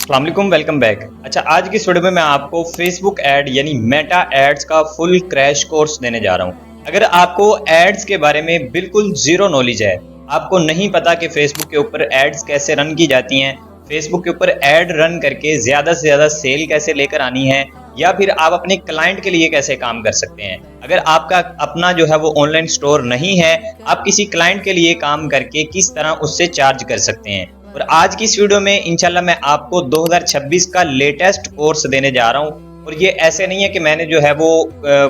अस्सलाम वालेकुम, welcome back. अच्छा, आज की इस वीडियो में मैं आपको फेसबुक ऐड यानी मेटा एड्स का फुल क्रैश कोर्स देने जा रहा हूं। अगर आपको एड्स के बारे में बिल्कुल जीरो नॉलेज है, आपको नहीं पता कि फेसबुक के ऊपर एड्स कैसे रन की जाती हैं, फेसबुक के ऊपर एड रन करके ज़्यादा से ज़्यादा सेल कैसे लेकर आनी है, या फिर आप अपने क्लाइंट के लिए कैसे काम कर सकते हैं। अगर आपका अपना जो है वो ऑनलाइन स्टोर नहीं है, आप किसी क्लाइंट के लिए काम करके किस तरह उससे चार्ज कर सकते हैं। और आज की इस वीडियो में इंशाल्लाह मैं आपको 2026 का लेटेस्ट कोर्स देने जा रहा हूँ। और ये ऐसे नहीं है कि मैंने जो है वो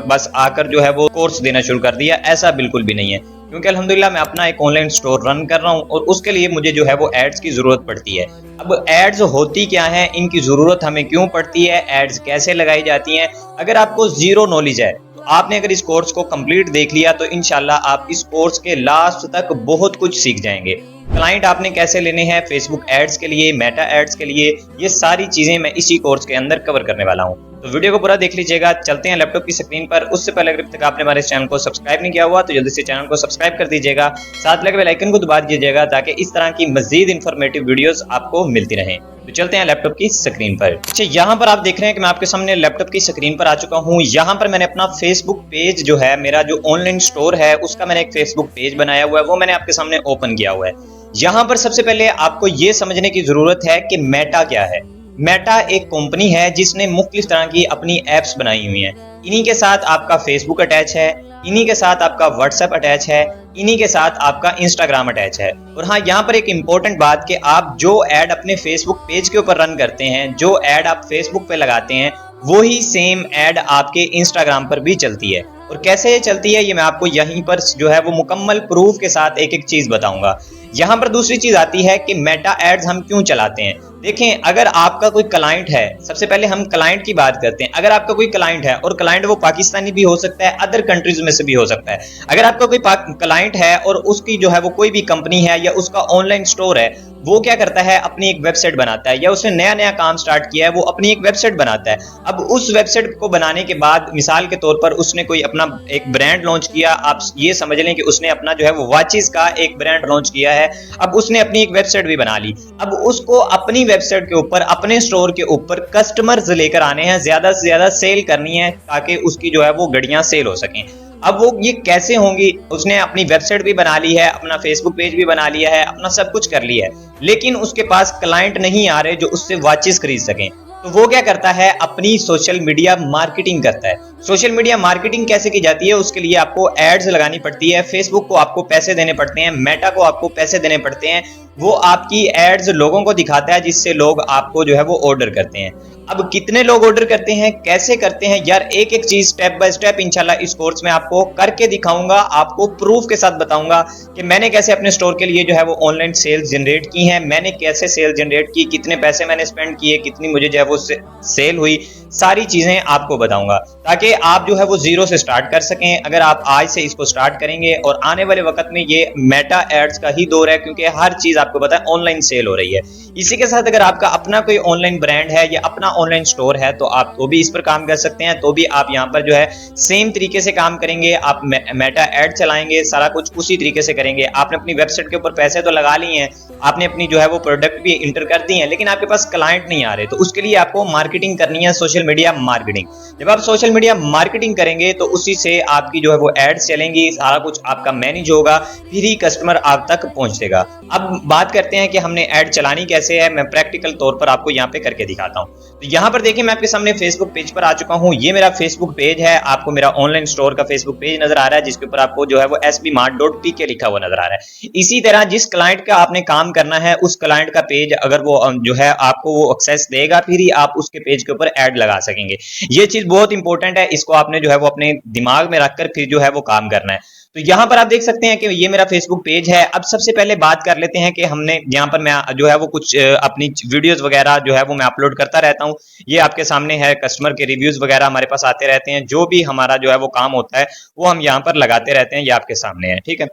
बस आकर जो है वो कोर्स देना शुरू कर दिया, ऐसा बिल्कुल भी नहीं है। क्योंकि अल्हम्दुलिल्लाह मैं अपना एक ऑनलाइन स्टोर रन कर रहा हूँ और उसके लिए मुझे जो है वो एड्स की ज़रूरत पड़ती है। अब एड्स होती क्या है, इनकी ज़रूरत हमें क्यों पड़ती है, एड्स कैसे लगाई जाती हैं, अगर आपको ज़ीरो नॉलेज है तो आपने अगर इस कोर्स को कंप्लीट देख लिया तो इंशाल्लाह आप इस कोर्स के लास्ट तक बहुत कुछ सीख जाएंगे। क्लाइंट आपने कैसे लेने हैं फेसबुक एड्स के लिए, मेटा एड्स के लिए, ये सारी चीजें मैं इसी कोर्स के अंदर कवर करने वाला हूं। तो वीडियो को पूरा देख लीजिएगा। चलते हैं लैपटॉप की स्क्रीन पर। उससे पहले अगर अब तक आपने हमारे चैनल को सब्सक्राइब नहीं किया हुआ तो जल्दी से चैनल को सब्सक्राइब कर दीजिएगा, साथ लगे बेल आइकन को दबा दीजिएगा ताकि इस तरह की मजीद इंफॉर्मेटिव वीडियोस आपको मिलती रहें। तो चलते हैं लैपटॉप की स्क्रीन पर। अच्छा, यहाँ पर आप देख रहे हैं कि मैं आपके सामने लैपटॉप की स्क्रीन पर आ चुका हूँ। यहाँ पर मैंने अपना फेसबुक पेज जो है, मेरा जो ऑनलाइन स्टोर है उसका मैंने एक फेसबुक पेज बनाया हुआ है, वो मैंने आपके सामने ओपन किया हुआ है। यहाँ पर सबसे पहले आपको ये समझने की जरूरत है कि मेटा क्या है। मेटा एक कंपनी है जिसने मुख्तलिफ तरह की अपनी एप्स बनाई हुई हैं। इन्हीं के साथ आपका फेसबुक अटैच है, इन्हीं के साथ आपका व्हाट्सएप अटैच है, इन्हीं के साथ आपका इंस्टाग्राम अटैच है। और हाँ, यहाँ पर एक इंपॉर्टेंट बात कि आप जो ऐड अपने फेसबुक पेज के ऊपर रन करते हैं, जो ऐड आप फेसबुक पे लगाते हैं, वही सेम ऐड आपके इंस्टाग्राम पर भी चलती है। और कैसे ये चलती है ये मैं आपको यहीं पर जो है वो मुकम्मल प्रूफ के साथ एक एक चीज बताऊंगा। यहाँ पर दूसरी चीज आती है कि मेटा एड्स हम क्यों चलाते हैं। देखें, अगर आपका कोई क्लाइंट है, सबसे पहले हम क्लाइंट की बात करते हैं। अगर आपका कोई क्लाइंट है और क्लाइंट वो पाकिस्तानी भी हो सकता है, अदर कंट्रीज में से भी हो सकता है। अगर आपका कोई क्लाइंट है और उसकी जो है वो कोई भी कंपनी है या उसका ऑनलाइन स्टोर है, वो क्या करता है, अपनी एक वेबसाइट बनाता है, या उसने नया नया काम स्टार्ट किया है, वो अपनी एक वेबसाइट बनाता है। अब उस वेबसाइट को बनाने के बाद मिसाल के तौर पर उसने कोई अपना एक ब्रांड लॉन्च किया, आप ये समझ लें कि उसने अपना जो है वो वॉचेस का एक ब्रांड लॉन्च किया है। अब उसने अपनी एक वेबसाइट भी बना ली। अब उसको अपनी वेबसाइट के ऊपर, अपने स्टोर के ऊपर कस्टमर्स लेकर आने हैं, ज्यादा से ज्यादा सेल करनी है ताकि उसकी जो है वो घड़ियां सेल हो सकें। अब वो ये कैसे होंगी, उसने अपनी वेबसाइट भी बना ली है, अपना फेसबुक पेज भी बना लिया है, अपना सब कुछ कर लिया है, लेकिन उसके पास क्लाइंट नहीं आ रहे जो उससे वॉचेस खरीद सकें। तो वो क्या करता है, अपनी सोशल मीडिया मार्केटिंग करता है। सोशल मीडिया मार्केटिंग कैसे की जाती है, उसके लिए आपको एड्स लगानी पड़ती है, फेसबुक को आपको पैसे देने पड़ते हैं, मेटा को आपको पैसे देने पड़ते हैं। वो आपकी एड्स लोगों को दिखाता है जिससे लोग आपको जो है वो ऑर्डर करते हैं। अब कितने लोग ऑर्डर करते हैं, कैसे करते हैं यार, एक एक चीज स्टेप बाय स्टेप इंशाल्लाह इस कोर्स में आपको करके दिखाऊंगा, आपको प्रूफ के साथ बताऊंगा कि मैंने कैसे अपने स्टोर के लिए जो है वो ऑनलाइन सेल्स जनरेट की हैं, मैंने कैसे सेल जनरेट की, कितने पैसे मैंने स्पेंड किए, कितनी मुझे जो है वो सेल हुई, सारी चीजें आपको बताऊंगा ताकि आप जो है वो जीरो से स्टार्ट कर सकें। अगर आप आज से इसको स्टार्ट करेंगे, और आने वाले वक्त में ये मेटा एड्स का ही दौर है क्योंकि हर चीज आपको पता है ऑनलाइन सेल हो रही है। इसी के साथ अगर आपका अपना कोई ऑनलाइन ब्रांड है या अपना ऑनलाइन स्टोर है तो आप तो भी इस पर काम कर सकते हैं, तो भी आप यहाँ पर जो है सेम तरीके से काम करेंगे। आप मेटा एड चलाएंगे, सारा कुछ उसी तरीके से करेंगे। आपने अपनी वेबसाइट के ऊपर पैसे तो लगा लिए हैं, आपने अपनी जो है वो प्रोडक्ट भी इंटर कर दी है, लेकिन आपके पास क्लाइंट नहीं आ रहे, तो उसके लिए आपको मार्केटिंग करनी है, सोशल मीडिया मार्केटिंग। जब आप सोशल मीडिया मार्केटिंग करेंगे तो उसी से आपकी जो है वो एड्स चलेंगी, सारा कुछ आपका मैनेज होगा, फिर ही कस्टमर आप तक पहुंचेगा। अब बात करते हैं कि हमने एड चलानी कैसे है, मैं प्रैक्टिकल तौर पर आपको यहाँ पे करके दिखाता हूँ। तो यहाँ पर देखिए, मैं आपके सामने फेसबुक पेज पर आ चुका हूँ। ये मेरा फेसबुक पेज है, आपको मेरा ऑनलाइन स्टोर का फेसबुक पेज नजर आ रहा है जिसके ऊपर आपको जो है वो sbmart.pk लिखा हुआ नजर आ रहा है। इसी तरह जिस क्लाइंट का आपने काम करना है, उस क्लाइंट का पेज अगर वो जो है आपको वो एक्सेस देगा, फिर ही आप उसके पेज के ऊपर ऐड लगा सकेंगे। ये चीज बहुत इंपॉर्टेंट है, इसको आपने जो है वो अपने दिमाग में रखकर फिर जो है वो काम करना है। तो यहाँ पर आप देख सकते हैं कि ये मेरा फेसबुक पेज है। अब सबसे पहले बात कर लेते हैं कि हमने यहाँ पर मैं जो है वो कुछ अपनी वीडियोस वगैरह जो है वो मैं अपलोड करता रहता हूँ। ये आपके सामने है, कस्टमर के रिव्यूज वगैरह हमारे पास आते रहते हैं, जो भी हमारा जो है वो काम होता है वो हम यहाँ पर लगाते रहते हैं, ये आपके सामने है, ठीक है।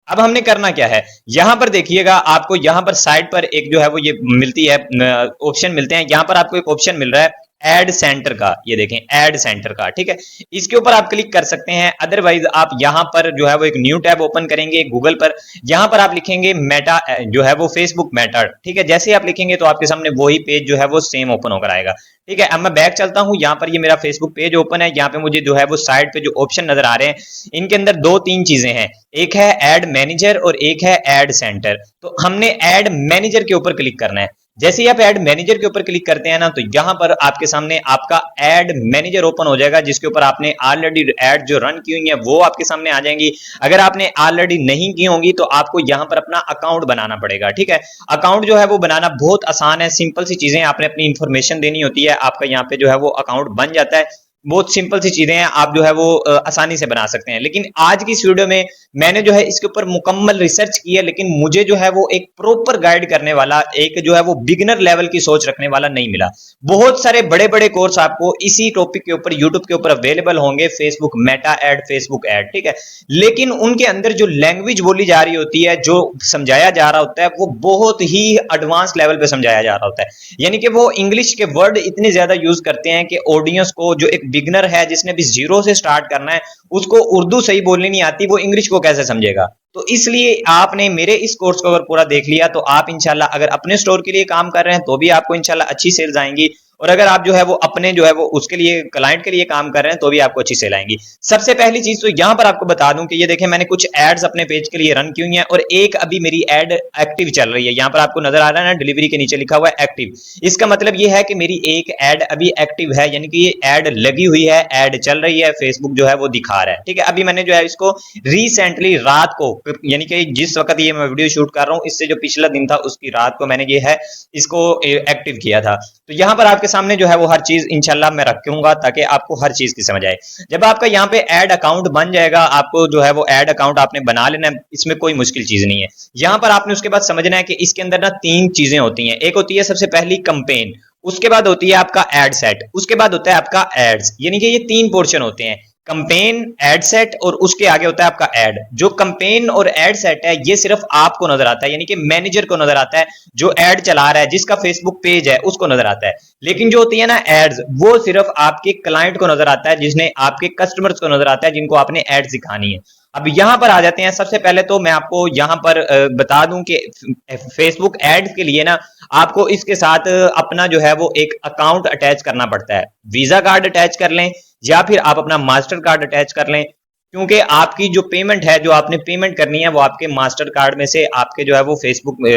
अब हमने करना क्या है, यहाँ पर देखिएगा, आपको यहाँ पर साइड पर एक जो है वो ये मिलती है ऑप्शन मिलते हैं। यहाँ पर आपको एक ऑप्शन मिल रहा है एड सेंटर का, ये देखें एड सेंटर का, ठीक है। इसके ऊपर आप क्लिक कर सकते हैं। अदरवाइज आप यहां पर जो है वो एक न्यू टैब ओपन करेंगे गूगल पर, यहां पर आप लिखेंगे मेटा जो है वो फेसबुक मेटा, ठीक है। जैसे ही आप लिखेंगे तो आपके सामने वही पेज जो है वो सेम ओपन होकर आएगा, ठीक है। अब मैं बैक चलता हूं, यहाँ पर ये मेरा फेसबुक पेज ओपन है। यहाँ पे मुझे जो है वो साइड पे जो ऑप्शन नजर आ रहे हैं, इनके अंदर दो तीन चीजें हैं, एक है एड मैनेजर और एक है एड सेंटर। तो हमने एड मैनेजर के ऊपर क्लिक करना है। जैसे ही आप एड मैनेजर के ऊपर क्लिक करते हैं ना, तो यहां पर आपके सामने आपका एड मैनेजर ओपन हो जाएगा, जिसके ऊपर आपने ऑलरेडी एड जो रन की हुई है वो आपके सामने आ जाएंगी। अगर आपने ऑलरेडी नहीं की होंगी तो आपको यहां पर अपना अकाउंट बनाना पड़ेगा, ठीक है। अकाउंट जो है वो बनाना बहुत आसान है, सिंपल सी चीजें, आपने अपनी इंफॉर्मेशन देनी होती है, आपका यहाँ पे जो है वो अकाउंट बन जाता है। बहुत सिंपल सी चीजें हैं, आप जो है वो आसानी से बना सकते हैं। लेकिन आज की इस वीडियो में मैंने जो है इसके ऊपर मुकम्मल रिसर्च की है, लेकिन मुझे जो है वो एक प्रॉपर गाइड करने वाला, एक जो है वो बिगिनर लेवल की सोच रखने वाला नहीं मिला। बहुत सारे बड़े बड़े कोर्स आपको इसी टॉपिक के ऊपर यूट्यूब के ऊपर अवेलेबल होंगे, Facebook Meta ad, Facebook ad, ठीक है। लेकिन उनके अंदर जो लैंग्वेज बोली जा रही होती है, जो समझाया जा रहा होता है, वो बहुत ही एडवांस लेवल पे समझाया जा रहा होता है। यानी कि वो इंग्लिश के वर्ड इतने ज्यादा यूज करते हैं कि ऑडियंस को, जो एक बिगिनर है जिसने भी जीरो से स्टार्ट करना है, उसको उर्दू सही बोलनी नहीं आती, वो इंग्लिश को कैसे समझेगा। तो इसलिए आपने मेरे इस कोर्स को अगर पूरा देख लिया तो आप इंशाल्लाह अगर अपने स्टोर के लिए काम कर रहे हैं तो भी आपको इंशाल्लाह अच्छी सेल्स आएंगी, और अगर आप जो है वो अपने जो है वो उसके लिए क्लाइंट के लिए काम कर रहे हैं तो भी आपको अच्छी सेल आएंगी। सबसे पहली चीज तो यहां पर आपको बता दूं कि ये देखें, मैंने कुछ एड्स अपने पेज के लिए रन की हुई हैं और एक अभी मेरी एड एक्टिव चल रही है। यहां पर आपको नजर आ रहा है ना, डिलीवरी के नीचे लिखा हुआ है एक्टिव। इसका मतलब ये है कि मेरी एक एड अभी एक्टिव है, यानी कि ये एड लगी हुई है, एड चल रही है, फेसबुक जो है वो दिखा रहा है, ठीक है। अभी मैंने जो है इसको रिसेंटली रात को, यानी कि जिस वक्त ये मैं वीडियो शूट कर रहा हूं, इससे जो पिछला दिन था उसकी रात को मैंने ये है इसको एक्टिव किया था। तो यहां पर आपके सामने जो है वो हर चीज इंशाल्लाह मैं रखूंगा ताकि आपको हर चीज की समझ आए। जब आपका यहाँ पे ऐड अकाउंट बन जाएगा, आपको जो है वो ऐड अकाउंट आपने बना लेना है, इसमें कोई मुश्किल चीज नहीं है। यहाँ पर आपने उसके बाद समझना है कि इसके अंदर ना तीन चीजें होती हैं। एक होती है सबसे पहली कंपेन, उसके बाद होती है आपका एड सेट, उसके बाद होता है आपका एड्स। यानी कि ये तीन पोर्शन होते हैं, कंपेन, एड सेट और उसके आगे होता है आपका एड। जो कंपेन और एड सेट है ये सिर्फ आपको नजर आता है, यानी कि मैनेजर को नजर आता है, जो एड चला रहा है, जिसका फेसबुक पेज है उसको नजर आता है। लेकिन जो होती है ना एड्स, वो सिर्फ आपके क्लाइंट को नजर आता है, जिसने आपके कस्टमर्स को नजर आता है, जिनको आपने एड सिखानी है। अब यहां पर आ जाते हैं। सबसे पहले तो मैं आपको यहां पर बता दूं कि फेसबुक एड के लिए ना आपको इसके साथ अपना जो है वो एक अकाउंट अटैच करना पड़ता है। वीजा कार्ड अटैच कर लें या फिर आप अपना मास्टर कार्ड अटैच कर लें, क्योंकि आपकी जो पेमेंट है, जो आपने पेमेंट करनी है, वो आपके मास्टर कार्ड में से आपके जो है वो फेसबुक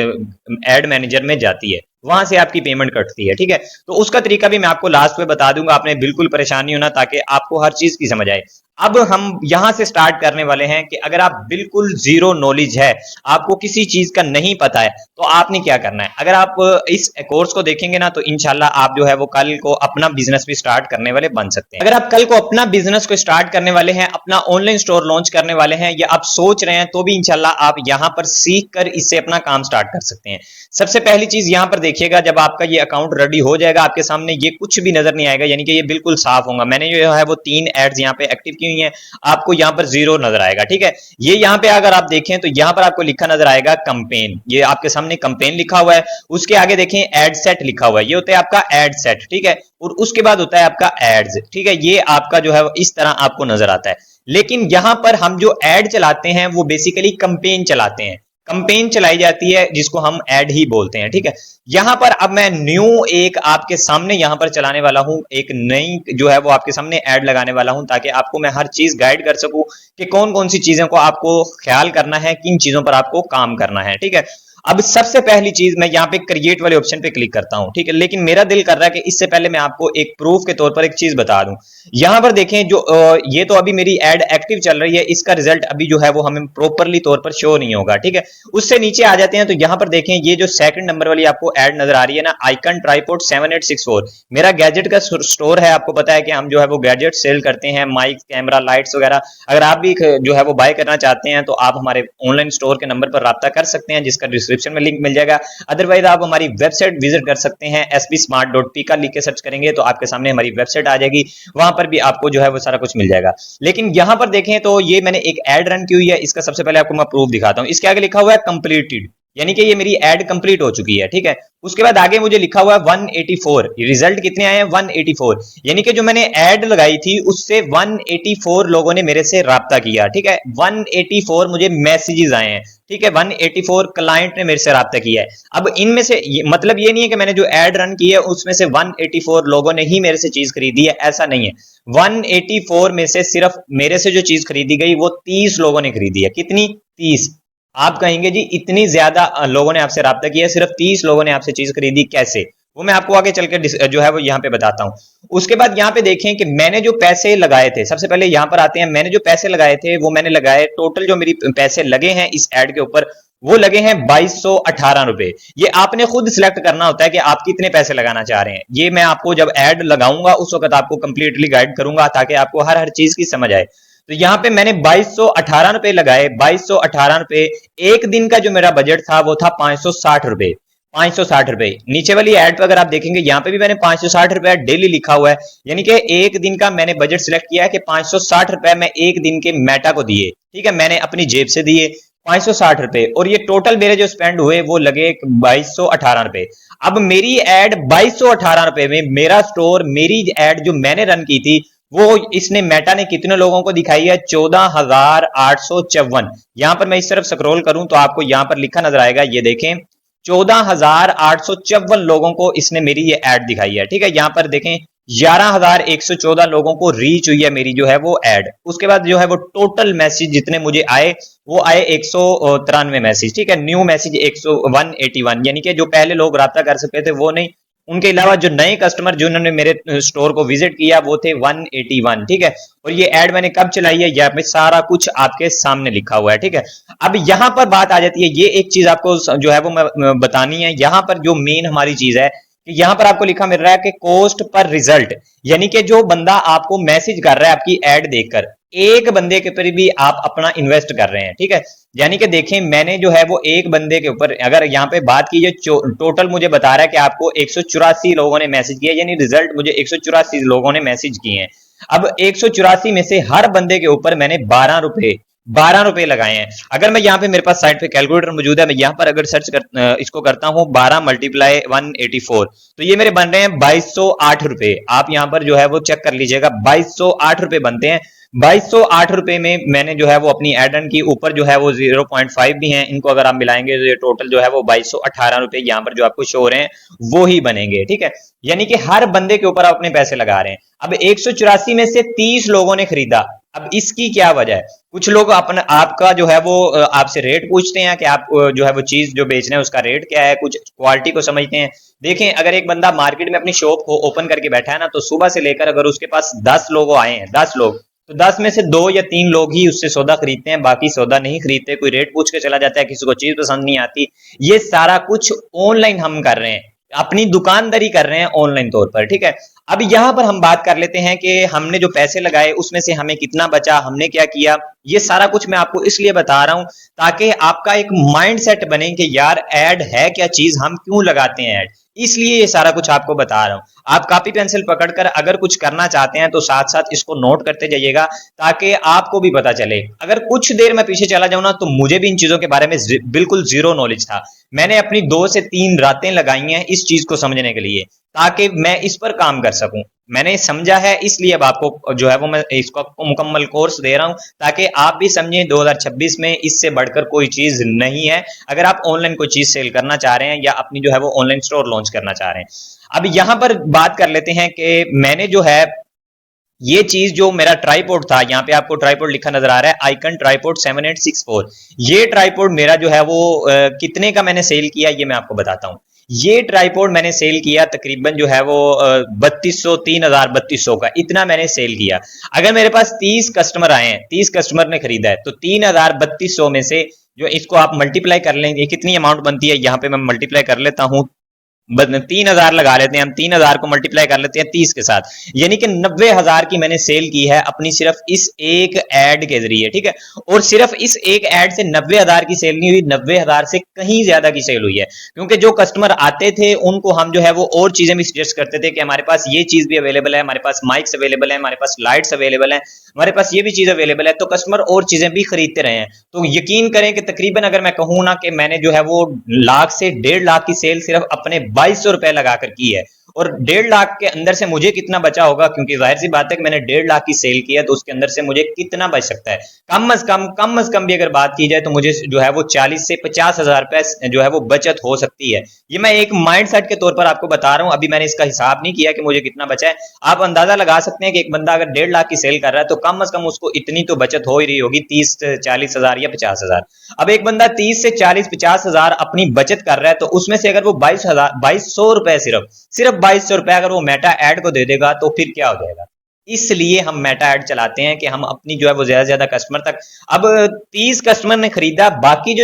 एड मैनेजर में जाती है, वहां से आपकी पेमेंट कटती है, ठीक है। तो उसका तरीका भी मैं आपको लास्ट में बता दूंगा, आपने बिल्कुल परेशान नहीं होना, ताकि आपको हर चीज की समझ आए। अब हम यहां से स्टार्ट करने वाले हैं कि अगर आप बिल्कुल जीरो नॉलेज है, आपको किसी चीज का नहीं पता है, तो आपने क्या करना है। अगर आप इस कोर्स को देखेंगे ना, तो इंशाल्लाह आप जो है वो कल को अपना बिजनेस भी स्टार्ट करने वाले बन सकते हैं। अगर आप कल को अपना बिजनेस को स्टार्ट करने वाले हैं, अपना ऑनलाइन स्टोर लॉन्च करने वाले हैं, या आप सोच रहे हैं, तो भी इंशाल्लाह आप यहां पर सीख कर इससे अपना काम स्टार्ट कर सकते हैं। सबसे पहली चीज यहां पर देखिएगा, जब आपका ये अकाउंट रेडी हो जाएगा, आपके सामने ये कुछ भी नजर नहीं आएगा, यानी कि ये बिल्कुल साफ होगा। मैंने जो है वो 3 एड्स यहाँ पे एक्टिव की हुई हैं, आपको यहाँ पर जीरो नजर आएगा, ठीक है। ये यहाँ पे अगर आप देखें तो यहाँ पर आपको लिखा नजर आएगा कंपेन, ये आपके सामने कंपेन लिखा हुआ है। उसके आगे देखें एड सेट लिखा हुआ है, ये होता है आपका एड सेट, ठीक है। और उसके बाद होता है आपका एड्स, ठीक है। ये आपका जो है इस तरह आपको नजर आता है। लेकिन यहां पर हम जो एड चलाते हैं वो बेसिकली कंपेन चलाते हैं, कंपेन चलाई जाती है, जिसको हम ऐड ही बोलते हैं, ठीक है। यहां पर अब मैं न्यू एक आपके सामने यहां पर चलाने वाला हूं, एक नई जो है वो आपके सामने ऐड लगाने वाला हूं, ताकि आपको मैं हर चीज गाइड कर सकूं कि कौन कौन सी चीजों को आपको ख्याल करना है, किन चीजों पर आपको काम करना है, ठीक है। अब सबसे पहली चीज मैं यहाँ पे क्रिएट वाले ऑप्शन पे क्लिक करता हूं, ठीक है। लेकिन मेरा दिल कर रहा है कि इससे पहले मैं आपको एक प्रूफ के तौर पर एक चीज बता दूं। यहां पर देखें, जो ये तो अभी मेरी एड एक्टिव चल रही है, इसका रिजल्ट अभी जो है वो हमें प्रॉपरली तौर पर शो नहीं होगा, ठीक है। उससे नीचे आ जाते हैं तो यहां पर देखें, ये जो सेकंड नंबर वाली आपको एड नजर आ रही है ना, आइकन ट्राइपॉड 7864, मेरा गैजेट का स्टोर है। आपको पता है कि हम जो है वो गैजेट सेल करते हैं, माइक, कैमरा, लाइट्स वगैरह। अगर आप भी जो है वो बाय करना चाहते हैं तो आप हमारे ऑनलाइन स्टोर के नंबर पर राब्ता कर सकते हैं, जिसका डिस्क्रिप्शन डिस्क्रिप्शन में लिंक मिल जाएगा। अदरवाइज आप हमारी वेबसाइट विजिट कर सकते हैं, sbsmart.p का लिख के सर्च करेंगे तो आपके सामने हमारी वेबसाइट आ जाएगी, वहां पर भी आपको जो है वो सारा कुछ मिल जाएगा। लेकिन यहां पर देखें तो ये मैंने एक एड रन की हुई है, इसका सबसे पहले आपको मैं प्रूफ दिखाता हूं। इसके आगे लिखा हुआ है कंप्लीटेड, यानी कि ये मेरी एड कंप्लीट हो चुकी है, ठीक है। उसके बाद आगे मुझे लिखा हुआ है 184, रिजल्ट कितने आए हैं 184, यानी कि जो मैंने एड लगाई थी उससे 184 लोगों ने मेरे से राब्ता किया, ठीक है। 184 मुझे मैसेजेस आए हैं, ठीक है। 184 क्लाइंट ने मेरे से राब्ता किया है। अब इनमें से मतलब ये नहीं है कि मैंने जो एड रन की है उसमें से 184 लोगों ने ही मेरे से चीज खरीदी है, ऐसा नहीं है। 184 में से सिर्फ मेरे से जो चीज खरीदी गई वो 30 लोगों ने खरीदी है। कितनी? 30। आप कहेंगे जी इतनी ज्यादा लोगों ने आपसे राब्ता किया, सिर्फ 30 लोगों ने आपसे चीज खरीदी, कैसे? वो मैं आपको आगे चल के जो है वो यहाँ पे बताता हूँ। उसके बाद यहाँ पे देखें कि मैंने जो पैसे लगाए थे, सबसे पहले यहाँ पर आते हैं, मैंने जो पैसे लगाए थे वो मैंने लगाए, टोटल जो मेरी पैसे लगे हैं इस एड के ऊपर वो लगे हैं 2218 रुपए। ये आपने खुद सिलेक्ट करना होता है कि आप कितने पैसे लगाना चाह रहे हैं। ये मैं आपको जब एड लगाऊंगा उस वक्त आपको कंप्लीटली गाइड करूंगा ताकि आपको हर चीज की समझ आए। तो यहाँ पे मैंने 2218 रुपए लगाए। 2218 रुपए, एक दिन का जो मेरा बजट था वो था 560 रुपए। 560 रुपए नीचे वाली एड पे अगर आप देखेंगे यहाँ पे भी मैंने 560 रुपए डेली लिखा हुआ है, यानी कि एक दिन का मैंने बजट सिलेक्ट किया है कि 560 रुपए मैं एक दिन के मेटा को दिए, ठीक है, मैंने अपनी जेब से दिए 560 रुपए, और ये टोटल मेरे जो स्पेंड हुए वो लगे 2218 रुपए। अब मेरी एड 2218 रुपए में मेरा स्टोर, मेरी एड जो मैंने रन की थी वो इसने मेटा ने कितने लोगों को दिखाई है? 14,854। यहां पर मैं इस तरफ स्क्रॉल करूं तो आपको यहां पर लिखा नजर आएगा, ये देखें 14,854 लोगों को इसने मेरी ये एड दिखाई है, ठीक है। यहां पर देखें 11,114 लोगों को रीच हुई है मेरी जो है वो एड। उसके बाद जो है वो टोटल मैसेज जितने मुझे आए वो आए 193 मैसेज, ठीक है। न्यू मैसेज 181, यानी कि जो पहले लोग राब्ता कर सकते थे वो नहीं, उनके अलावा जो नए कस्टमर जिन्होंने मेरे स्टोर को विजिट किया वो थे 181, ठीक है। और ये एड मैंने कब चलाई है यहाँ पे सारा कुछ आपके सामने लिखा हुआ है, ठीक है। अब यहां पर बात आ जाती है, ये एक चीज आपको जो है वो मैं बतानी है। यहां पर जो मेन हमारी चीज है कि यहां पर आपको लिखा मिल रहा है कि कॉस्ट पर रिजल्ट, यानी कि जो बंदा आपको मैसेज कर रहा है आपकी एड देखकर, एक बंदे के ऊपर भी आप अपना इन्वेस्ट कर रहे हैं, ठीक है। यानी कि देखें मैंने जो है वो एक बंदे के ऊपर अगर यहाँ पे बात की जाए, टोटल मुझे बता रहा है कि आपको 184 लोगों ने मैसेज किया, यानी रिजल्ट मुझे 184 लोगों ने मैसेज किए हैं। अब 184 में से हर बंदे के ऊपर मैंने 12 रुपए लगाए हैं। अगर मैं यहाँ पे मेरे पास साइड पे कैलकुलेटर मौजूद है, मैं यहाँ पर अगर सर्च इसको करता हूँ 12 मल्टीप्लाई 184, तो ये मेरे बन रहे हैं 2208 रुपए। आप यहाँ पर जो है वो चेक कर लीजिएगा, 2208 रुपए बनते हैं। 2208 रुपए में मैंने जो है वो अपनी एड रन की, ऊपर जो है वो 0.5 भी हैं, इनको अगर आप मिलाएंगे तो ये टोटल जो है वो 2218 रुपए यहाँ पर जो आपको शो हो रहे हैं वो ही बनेंगे, ठीक है। यानी कि हर बंदे के ऊपर आप अपने पैसे लगा रहे हैं। अब 184 में से 30 लोगों ने खरीदा, अब इसकी क्या वजह है? कुछ लोग अपना आपका जो है वो आपसे रेट पूछते हैं कि आप जो है वो चीज जो बेच रहे हैं उसका रेट क्या है, कुछ क्वालिटी को समझते हैं। देखें अगर एक बंदा मार्केट में अपनी शॉप को ओपन करके बैठा है ना, तो सुबह से लेकर अगर उसके पास 10 लोग आए हैं, 10 लोग, तो 10 में से 2 या 3 लोग ही उससे सौदा खरीदते हैं, बाकी सौदा नहीं खरीदते। कोई रेट पूछ के चला जाता है, किसी को चीज पसंद नहीं आती। ये सारा कुछ ऑनलाइन हम कर रहे हैं, अपनी दुकानदारी कर रहे हैं ऑनलाइन तौर पर, ठीक है। अब यहां पर हम बात कर लेते हैं कि हमने जो पैसे लगाए उसमें से हमें कितना बचा, हमने क्या किया। ये सारा कुछ मैं आपको इसलिए बता रहा हूं ताकि आपका एक माइंड सेट बने कि यार एड है क्या चीज, हम क्यों लगाते हैं एड, इसलिए ये सारा कुछ आपको बता रहा हूं। आप कॉपी पेंसिल पकड़कर अगर कुछ करना चाहते हैं तो साथ साथ इसको नोट करते जाइएगा ताकि आपको भी पता चले। अगर कुछ देर मैं पीछे चला जाऊं ना तो मुझे भी इन चीजों के बारे में बिल्कुल जीरो नॉलेज था। मैंने अपनी 2 से 3 रातें लगाई हैं इस चीज को समझने के लिए ताकि मैं इस पर काम कर सकूं। मैंने समझा है इसलिए अब आपको जो है वो मैं इसका मुकम्मल कोर्स दे रहा हूं ताकि आप भी समझें 2026 में इससे बढ़कर कोई चीज नहीं है अगर आप ऑनलाइन कोई चीज सेल करना चाह रहे हैं या अपनी जो है वो ऑनलाइन स्टोर लॉन्च करना चाह रहे हैं। अब यहां पर बात कर लेते हैं कि मैंने जो है ये चीज जो मेरा ट्राइपॉड था, यहाँ पे आपको ट्राइपॉड लिखा नजर आ रहा है, आइकन ट्राइपॉड 7864। ये ट्राइपॉड मेरा जो है वो कितने का मैंने सेल किया ये मैं आपको बताता हूँ। ये ट्राइपॉड मैंने सेल किया तकरीबन जो है वो 3200 का, इतना मैंने सेल किया। अगर मेरे पास 30 कस्टमर आए हैं, 30 कस्टमर ने खरीदा है, तो 3200 में से जो इसको आप मल्टीप्लाई कर लेंगे कितनी अमाउंट बनती है, यहाँ पे मैं मल्टीप्लाई कर लेता हूँ 3,000 लगा लेते हैं हम, 3,000 को मल्टीप्लाई कर लेते हैं 30 के साथ, यानी कि 90,000 की मैंने सेल की है अपनी सिर्फ इस एक एड के जरिए, ठीक है। और सिर्फ इस एक एड से 90,000 की सेल नहीं हुई, 90,000 से कहीं ज्यादा की सेल हुई है, क्योंकि जो कस्टमर आते थे उनको हम जो है वो और चीजें भी सजेस्ट करते थे कि हमारे पास ये चीज भी अवेलेबल है, हमारे पास माइक्स अवेलेबल है, हमारे पास लाइट्स अवेलेबल है, हमारे पास ये भी चीज अवेलेबल है, तो कस्टमर और चीजें भी खरीदते रहे हैं। तो यकीन करें कि तकरीबन अगर मैं कहूं ना कि मैंने जो है वो लाख से 1.5 लाख की सेल सिर्फ अपने 2200 रुपए लगाकर की है, और 1.5 लाख के अंदर से मुझे कितना बचा होगा, क्योंकि जाहिर सी बात है कि मैंने 1.5 लाख की सेल की है, तो उसके अंदर से मुझे कितना बच सकता है, कम अज कम भी अगर बात की जाए तो मुझे जो है वो 40 से 50,000 रुपए जो है वो बचत हो सकती है। ये मैं एक माइंड सेट के तौर पर आपको बता रहा हूं, अभी मैंने इसका हिसाब नहीं किया कि मुझे कितना बचा है। आप अंदाजा लगा सकते हैं कि एक बंदा अगर 1.5 लाख की सेल कर रहा है तो कम अज कम उसको इतनी तो बचत हो ही रही होगी, 30-40,000 या 50,000। अब एक बंदा 30 से 40-50,000 अपनी बचत कर रहा है, तो उसमें से अगर वो 2200 रुपए सिर्फ 2200 रुपए अगर वो मेटा एड को दे देगा तो फिर क्या हो जाएगा। इसलिए हम मेटा एड चलाते हैं कि हम अपनी जो है वो ज्यादा से ज्यादा कस्टमर तक, अब 30 कस्टमर ने खरीदा, बाकी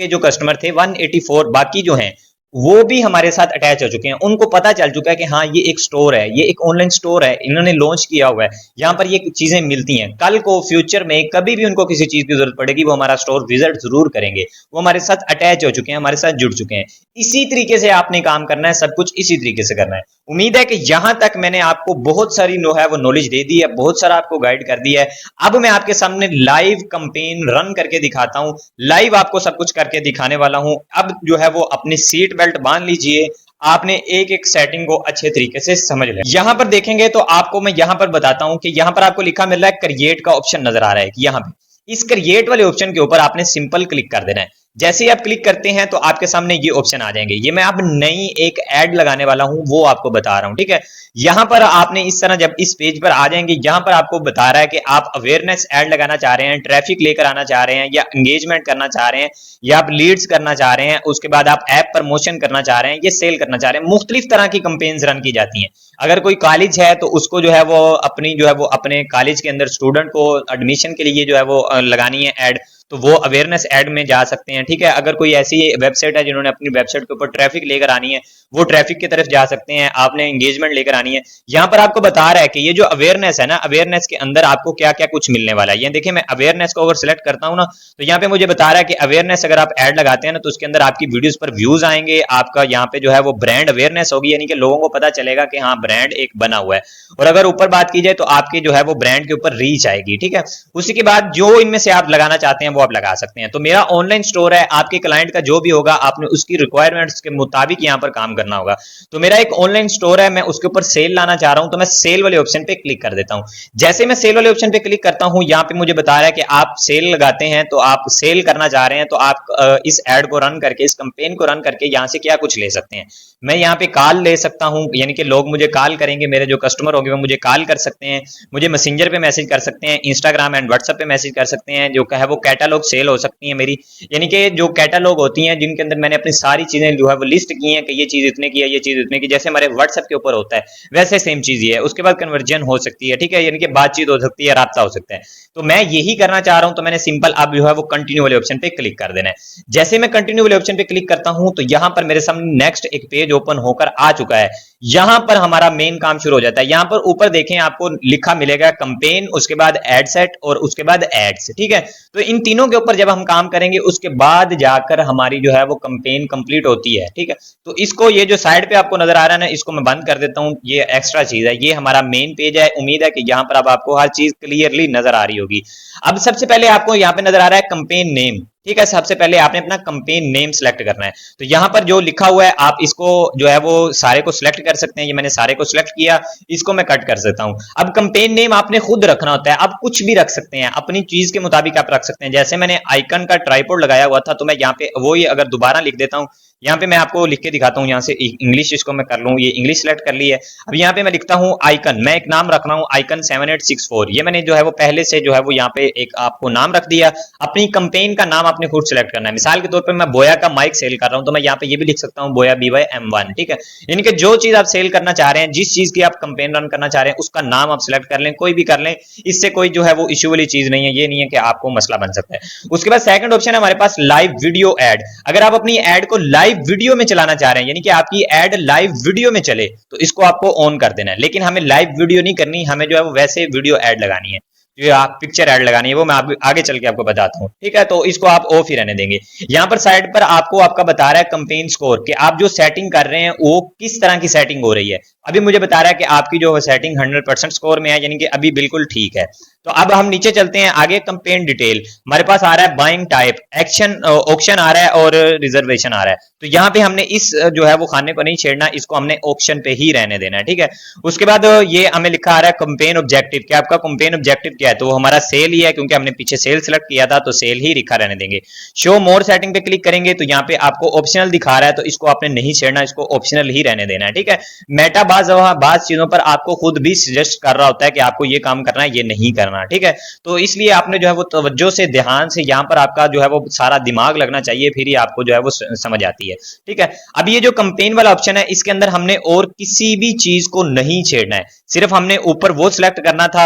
जो कस्टमर थे 184 बाकी जो हैं वो भी हमारे साथ अटैच हो चुके हैं, उनको पता चल चुका है कि हाँ ये एक स्टोर है, ये एक ऑनलाइन स्टोर है, इन्होंने लॉन्च किया हुआ है, यहाँ पर ये चीजें मिलती हैं, कल को फ्यूचर में कभी भी उनको किसी चीज की जरूरत पड़ेगी वो हमारा स्टोर विजिट जरूर करेंगे, वो हमारे साथ अटैच हो चुके हैं, हमारे साथ जुड़ चुके हैं। इसी तरीके से आपने काम करना है, सब कुछ इसी तरीके से करना है। उम्मीद है कि यहां तक मैंने आपको बहुत सारी जो है वो नॉलेज दे दी है, बहुत सारा आपको गाइड कर दिया है। अब मैं आपके सामने लाइव कंपेन रन करके दिखाता हूं, लाइव आपको सब कुछ करके दिखाने वाला हूं। अब जो है वो अपनी सीट बेल्ट बांध लीजिए, आपने एक एक सेटिंग को अच्छे तरीके से समझ लिया। यहां पर देखेंगे तो आपको मैं यहां पर बताता हूं कि यहां पर आपको लिखा मिल रहा है क्रिएट का ऑप्शन नजर आ रहा है कि यहां पे इस क्रिएट वाले ऑप्शन के ऊपर आपने सिंपल क्लिक कर देना है। जैसे ही आप क्लिक करते हैं तो आपके सामने ये ऑप्शन आ जाएंगे, ये मैं अब नई एक ऐड लगाने वाला हूं वो आपको बता रहा हूं, ठीक है। यहां पर आपने इस तरह जब इस पेज पर आ जाएंगे, यहां पर आपको बता रहा है कि आप अवेयरनेस ऐड लगाना चाह रहे हैं, ट्रैफिक लेकर आना चाह रहे हैं, या एंगेजमेंट करना चाह रहे हैं, या आप लीड्स करना चाह रहे हैं, उसके बाद आप ऐप प्रमोशन करना चाह रहे हैं, ये सेल करना चाह रहे हैं। मुख्तलिफ तरह की कंपेन्स रन की जाती हैं। अगर कोई कॉलेज है तो उसको जो है वो अपनी जो है वो अपने कॉलेज के अंदर स्टूडेंट को एडमिशन के लिए जो है वो लगानी है ऐड, तो वो अवेयरनेस ऐड में जा सकते हैं, ठीक है। अगर कोई ऐसी वेबसाइट है जिन्होंने अपनी वेबसाइट के ऊपर ट्रैफिक लेकर आनी है, वो ट्रैफिक की तरफ जा सकते हैं। आपने एंगेजमेंट लेकर आनी है, यहां पर आपको बता रहा है कि ये जो अवेयरनेस है ना, अवेयरनेस के अंदर आपको क्या क्या कुछ मिलने वाला है। ये देखिए, मैं अवेयरनेस को अगर सिलेक्ट करता हूं ना, तो यहाँ पे मुझे बता रहा है कि अवेयरनेस अगर आप ऐड लगाते हैं ना, तो उसके अंदर आपकी वीडियोस पर व्यूज आएंगे, आपका यहाँ पे जो है वो ब्रांड अवेयरनेस होगी, यानी कि लोगों को पता चलेगा कि हाँ ब्रांड एक बना हुआ है। और अगर ऊपर बात की जाए तो आपके जो है वो ब्रांड के ऊपर रीच आएगी, ठीक है। उसी के बाद जो इनमें से आप लगाना चाहते हैं वो आप लगा सकते हैं। तो मेरा ऑनलाइन स्टोर है, आपके क्लाइंट का जो भी होगा आपने उसकी रिक्वायरमेंट्स के मुताबिक यहाँ पर काम करना होगा। तो मेरा एक ऑनलाइन स्टोर है, मैं उसके ऊपर सेल लाना चाह रहा हूं, तो मैं सेल वाले ऑप्शन पे क्लिक कर देता हूं। जैसे मैं सेल वाले ऑप्शन पे क्लिक करता हूं, यहाँ पे मुझे बता रहा है कि आप सेल लगाते हैं, तो आप सेल करना चाह रहे हैं, तो आप इस एड को रन करके, इस कंपेन को रन करके यहाँ से क्या कुछ ले सकते हैं। मैं यहाँ पे कॉल ले सकता हूं, यानी कि लोग मुझे कॉल करेंगे, मेरे जो कस्टमर होंगे वो मुझे कॉल कर सकते हैं, मुझे मैसेंजर पे मैसेज कर सकते हैं, इंस्टाग्राम एंड व्हाट्सएप पे मैसेज कर सकते हैं, जो है वो कैटालॉग सेल हो सकती है मेरी, यानी कि जो कैटालॉग होती हैं जिनके अंदर मैंने अपनी सारी चीजें जो है वो लिस्ट की हैं कि ये चीज इतने की है, ये चीज इतने की, जैसे हमारे व्हाट्सएप के ऊपर होता है वैसे सेम चीज ये है। उसके बाद कन्वर्जन हो सकती है, ठीक है, यानी कि बातचीत हो सकती है, राब्ता हो सकता है। तो मैं यही करना चाह रहा हूं, तो मैंने सिंपल अब जो है वो कंटिन्यू वाले ऑप्शन पे क्लिक कर देना है। जैसे मैं कंटिन्यू वाले ऑप्शन पे क्लिक करता हूं तो यहां पर मेरे सामने नेक्स्ट एक पेज ओपन होकर आ चुका है। यहां पर हमारा मेन काम शुरू हो जाता है। यहां पर ऊपर देखें आपको लिखा मिलेगा कंपेन, उसके बाद एड सेट और उसके बाद एड्स, ठीक है। तो इन तीनों के ऊपर जब हम काम करेंगे उसके बाद जाकर हमारी जो है वो कंपेन कंप्लीट होती है, ठीक है। तो इसको, ये जो साइड पे आपको नजर आ रहा है ना, इसको मैं बंद कर देता हूं, ये एक्स्ट्रा चीज है, ये हमारा मेन पेज है। उम्मीद है कि यहां पर अब आपको हर चीज क्लियरली नजर आ रही होगी। अब सबसे पहले आपको यहां पे नजर आ रहा है कंपेन नेम, ठीक है। सबसे पहले आपने अपना कंपेन नेम सेलेक्ट करना है, तो यहां पर जो लिखा हुआ है आप इसको जो है वो सारे को सिलेक्ट कर सकते हैं। ये मैंने सारे को सिलेक्ट किया, इसको मैं कट कर सकता हूं। अब कंपेन नेम आपने खुद रखना होता है, आप कुछ भी रख सकते हैं, अपनी चीज के मुताबिक आप रख सकते हैं। जैसे मैंने आइकन का ट्राइपॉड लगाया हुआ था, तो मैं यहाँ पे वो ही अगर दोबारा लिख देता हूं, यहाँ पे मैं आपको लिख के दिखाता हूं, यहाँ से इंग्लिश इसको मैं कर लूं, ये इंग्लिश सेलेक्ट कर ली है। अब यहाँ पे मैं लिखता हूं आइकन, मैं एक नाम रख रहा हूं आइकन 7864, ये मैंने जो है वो पहले से जो है वो यहाँ पे एक आपको नाम रख दिया। अपनी कंपेन का नाम आपने खुद सिलेक्ट करना है। मिसाल के तौर पर मैं बोया का माइक सेल कर रहा हूं, तो मैं यहाँ पे ये भी लिख सकता हूँ बोया BY-M1, ठीक है। यानी कि जो चीज आप सेल करना चाह रहे हैं, जिस चीज की आप कंपेन रन करना चाह रहे हैं, उसका नाम आप सिलेक्ट कर लें, कोई भी कर लें, इससे कोई जो है वो इश्यू वाली चीज नहीं है, ये नहीं है कि आपको मसला बन सकता है। उसके बाद सेकंड ऑप्शन है हमारे पास लाइव वीडियो एड। अगर आप अपनी एड को लाइव वीडियो में चलाना चाह रहे हैं, यानी कि आपकी एड लाइव वीडियो में चले, तो इसको आपको ऑन कर देना है। लेकिन हमें लाइव वीडियो नहीं करनी, हमें जो है वो वैसे वीडियो एड लगानी है, जो आप पिक्चर ऐड लगानी है, वो मैं आगे चल के आपको बताता हूं, ठीक है। तो इसको आप ऑफ ही रहने देंगे। यहां पर साइड पर आपको आपका बता रहा है कंपेन स्कोर, कि आप जो सेटिंग कर रहे हैं वो किस तरह की सेटिंग हो रही है। अभी मुझे बता रहा है कि आपकी जो सेटिंग 100% स्कोर में है, यानी कि अभी बिल्कुल ठीक है। तो अब हम नीचे चलते हैं आगे, कंपेन डिटेल हमारे पास आ रहा है, बाइंग टाइप, एक्शन ऑक्शन आ रहा है और रिजर्वेशन आ रहा है। तो यहाँ पे हमने इस जो है वो खाने को नहीं छेड़ना, इसको हमने ऑप्शन पे ही रहने देना है, ठीक है। उसके बाद ये हमें लिखा आ रहा है कंपेन ऑब्जेक्टिव, कि आपका कंपेन ऑब्जेक्टिव क्या है, तो वो हमारा सेल ही है, क्योंकि हमने पीछे सेल सेलेक्ट किया था, तो सेल ही लिखा रहने देंगे। शो मोर सेटिंग पे क्लिक करेंगे तो यहाँ पे आपको ऑप्शनल दिखा रहा है, तो इसको आपने नहीं छेड़ना, इसको ऑप्शनल ही रहने देना है, ठीक है। मेटा बाज चीजों पर आपको खुद भी सजेस्ट कर रहा होता है कि आपको ये काम करना है, ये नहीं करना, ठीक है। तो इसलिए आपने जो है वो तवज्जो से, ध्यान से, यहाँ पर आपका जो है वो सारा दिमाग लगना चाहिए, फिर ही आपको जो है वो समझ आती है, ठीक है। अब ये जो कंपेन वाला ऑप्शन है, इसके अंदर हमने और किसी भी चीज को नहीं छेड़ना है, सिर्फ हमने ऊपर वो सिलेक्ट करना था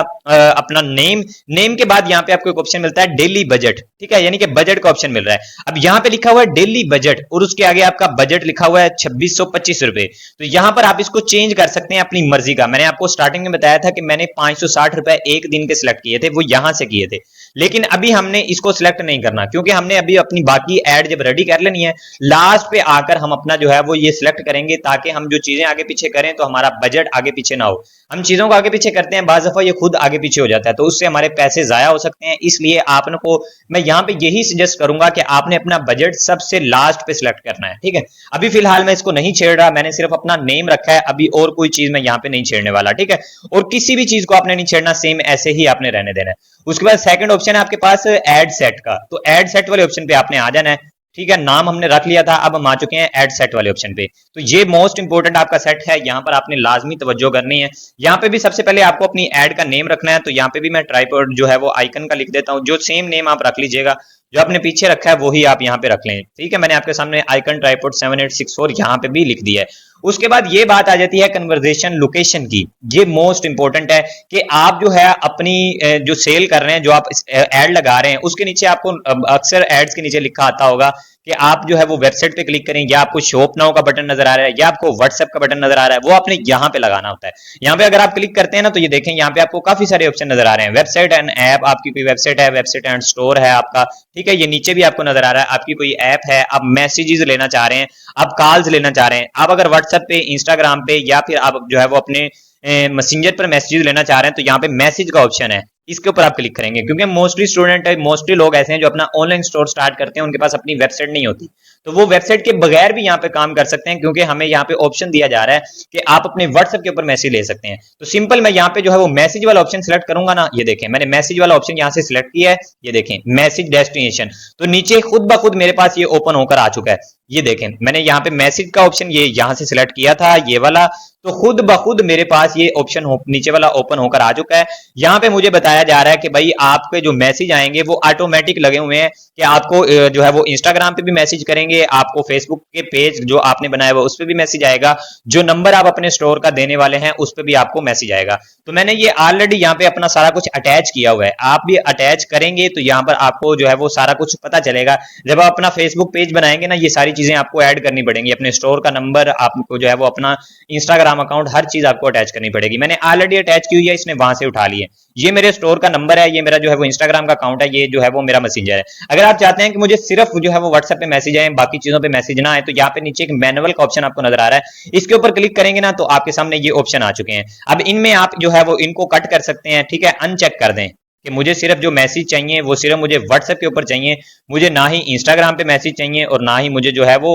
अपना नेम के बाद यहाँ पे आपको एक ऑप्शन मिलता है डेली बजट, ठीक है, यानी कि बजट का ऑप्शन मिल रहा है। अब यहाँ पे लिखा हुआ है डेली बजट और उसके आगे आपका बजट लिखा हुआ है 2625 रुपए। तो यहाँ पर आप इसको चेंज कर सकते हैं अपनी मर्जी का। मैंने आपको स्टार्टिंग में बताया था कि मैंने 560 रुपए एक दिन के सिलेक्ट किए थे, वो यहां से किए थे, लेकिन अभी हमने इसको सिलेक्ट नहीं करना, क्योंकि हमने अभी अपनी बाकी एड जब रेडी कर लेनी है, लास्ट पे आकर हम अपना जो है वो ये सिलेक्ट करेंगे, ताकि हम जो चीजें आगे पीछे करें तो हमारा बजट आगे पीछे ना हो। हम चीजों को आगे पीछे करते हैं, बाज़ दफा ये खुद आगे पीछे हो जाता है, तो उससे हमारे पैसे जाया हो सकते हैं। इसलिए आपको मैं यहाँ पे यही सजेस्ट करूंगा कि आपने अपना बजट सबसे लास्ट पे सिलेक्ट करना है, ठीक है। अभी फिलहाल मैं इसको नहीं छेड़ रहा, मैंने सिर्फ अपना नेम रखा है, अभी और कोई चीज मैं यहाँ पे नहीं छेड़ने वाला, ठीक है। और किसी भी चीज को आपने नहीं छेड़ना, सेम ऐसे ही आपने रहने देना है। उसके बाद सेकंड ऑप्शन है आपके पास एड सेट का, तो एड सेट वाले ऑप्शन पे आपने आ जाना है, ठीक है। नाम हमने रख लिया था, अब हम आ चुके हैं ऐड सेट वाले ऑप्शन पे। तो ये मोस्ट इंपोर्टेंट आपका सेट है, यहाँ पर आपने लाजमी तवज्जो करनी है। यहाँ पे भी सबसे पहले आपको अपनी ऐड का नेम रखना है, तो यहाँ पे भी मैं ट्राइपॉड जो है वो आइकन का लिख देता हूँ, जो सेम नेम आप रख लीजिएगा, जो आपने पीछे रखा है वही आप यहाँ पे रख लें, ठीक है। मैंने आपके सामने आइकन ट्राइपॉड 7864 यहाँ पे भी लिख दिया है। उसके बाद ये बात आ जाती है कन्वर्जेशन लोकेशन की, ये मोस्ट इंपोर्टेंट है कि आप जो है अपनी जो सेल कर रहे हैं, जो आप एड लगा रहे हैं, उसके नीचे आपको अक्सर एड्स के नीचे लिखा आता होगा कि आप जो है वो वेबसाइट पे क्लिक करें, या आपको शॉप नाउ का बटन नजर आ रहा है, या आपको व्हाट्सएप का बटन नजर आ रहा है, वो आपने यहाँ पे लगाना होता है। यहाँ पे अगर आप क्लिक करते हैं ना, तो ये देखें यहाँ पे आपको काफी सारे ऑप्शन नजर आ रहे हैं। वेबसाइट एंड ऐप, आपकी कोई वेबसाइट है, वेबसाइट एंड स्टोर है आपका, ठीक है। ये नीचे भी आपको नजर आ रहा है, आपकी कोई ऐप है, आप मैसेजेस लेना चाह रहे हैं, आप कॉल्स लेना चाह रहे हैं, आप अगर व्हाट्सएप पे, इंस्टाग्राम पे, या फिर आप जो है वो अपने मैसेंजर पर मैसेजेस लेना चाह रहे हैं, तो यहाँ पे मैसेज का ऑप्शन है, इसके ऊपर आप क्लिक करेंगे। क्योंकि मोस्टली स्टूडेंट है, मोस्टली लोग ऐसे हैं जो अपना ऑनलाइन स्टोर स्टार्ट करते हैं, उनके पास अपनी वेबसाइट नहीं होती, तो वो वेबसाइट के बगैर भी यहाँ पे काम कर सकते हैं, क्योंकि हमें यहाँ पे ऑप्शन दिया जा रहा है कि आप अपने व्हाट्सएप के ऊपर मैसेज ले सकते हैं। तो सिंपल मैं यहाँ पे जो है वो मैसेज वाला ऑप्शन सिलेक्ट करूंगा ना, ये देखें मैंने मैसेज वाला ऑप्शन यहाँ से सिलेक्ट किया है, ये देखें मैसेज डेस्टिनेशन, तो नीचे खुद ब खुद मेरे पास ये ओपन होकर आ चुका है। ये देखें मैंने यहाँ पे मैसेज का ऑप्शन ये यहाँ से सिलेक्ट किया था, ये वाला, तो खुद ब खुद मेरे पास ये ऑप्शन नीचे वाला ओपन होकर आ चुका है। यहाँ पे मुझे बताया जा रहा है कि भाई आपके जो मैसेज आएंगे वो ऑटोमेटिक लगे हुए हैं, कि आपको जो है वो इंस्टाग्राम पे भी मैसेज करेंगे, आपको फेसबुक के पेज जो आपने बनाया हुआ उस पर भी मैसेज आएगा, जो नंबर आप अपने स्टोर का देने वाले हैं उस पर भी आपको मैसेज आएगा। तो मैंने ये ऑलरेडी यहाँ पे अपना सारा कुछ अटैच किया हुआ है, आप भी अटैच करेंगे तो यहाँ पर आपको जो है वो सारा कुछ पता चलेगा। जब आप अपना फेसबुक पेज बनाएंगे ना, ये सारी चीजें आपको ऐड करनी पड़ेंगी, अपने स्टोर का नंबर, आपको जो है वो अपना इंस्टाग्राम अकाउंट, हर चीज आपको अटैच करनी पड़ेगी। मैंने ऑलरेडी अटैच की हुई है, इसने वहां से उठा ली है। ये मेरे स्टोर का नंबर है, ये मेरा जो है वो इंस्टाग्राम का अकाउंट है, ये जो है वो मेरा मैसेंजर है। अगर आप चाहते हैं कि मुझे सिर्फ जो है वो व्हाट्सएप पे मैसेज आए, बाकी चीजों पे मैसेज ना आए, तो यहाँ पे नीचे एक मैनुअल का ऑप्शन आपको नजर आ रहा है, इसके ऊपर क्लिक करेंगे ना तो आपके सामने ये ऑप्शन आ चुके हैं। अब इनमें आप जो है वो इनको कट कर सकते हैं, ठीक है, अनचेक कर दें कि मुझे सिर्फ जो मैसेज चाहिए वो सिर्फ मुझे व्हाट्सएप के ऊपर चाहिए, मुझे ना ही इंस्टाग्राम पे मैसेज चाहिए और ना ही मुझे जो है वो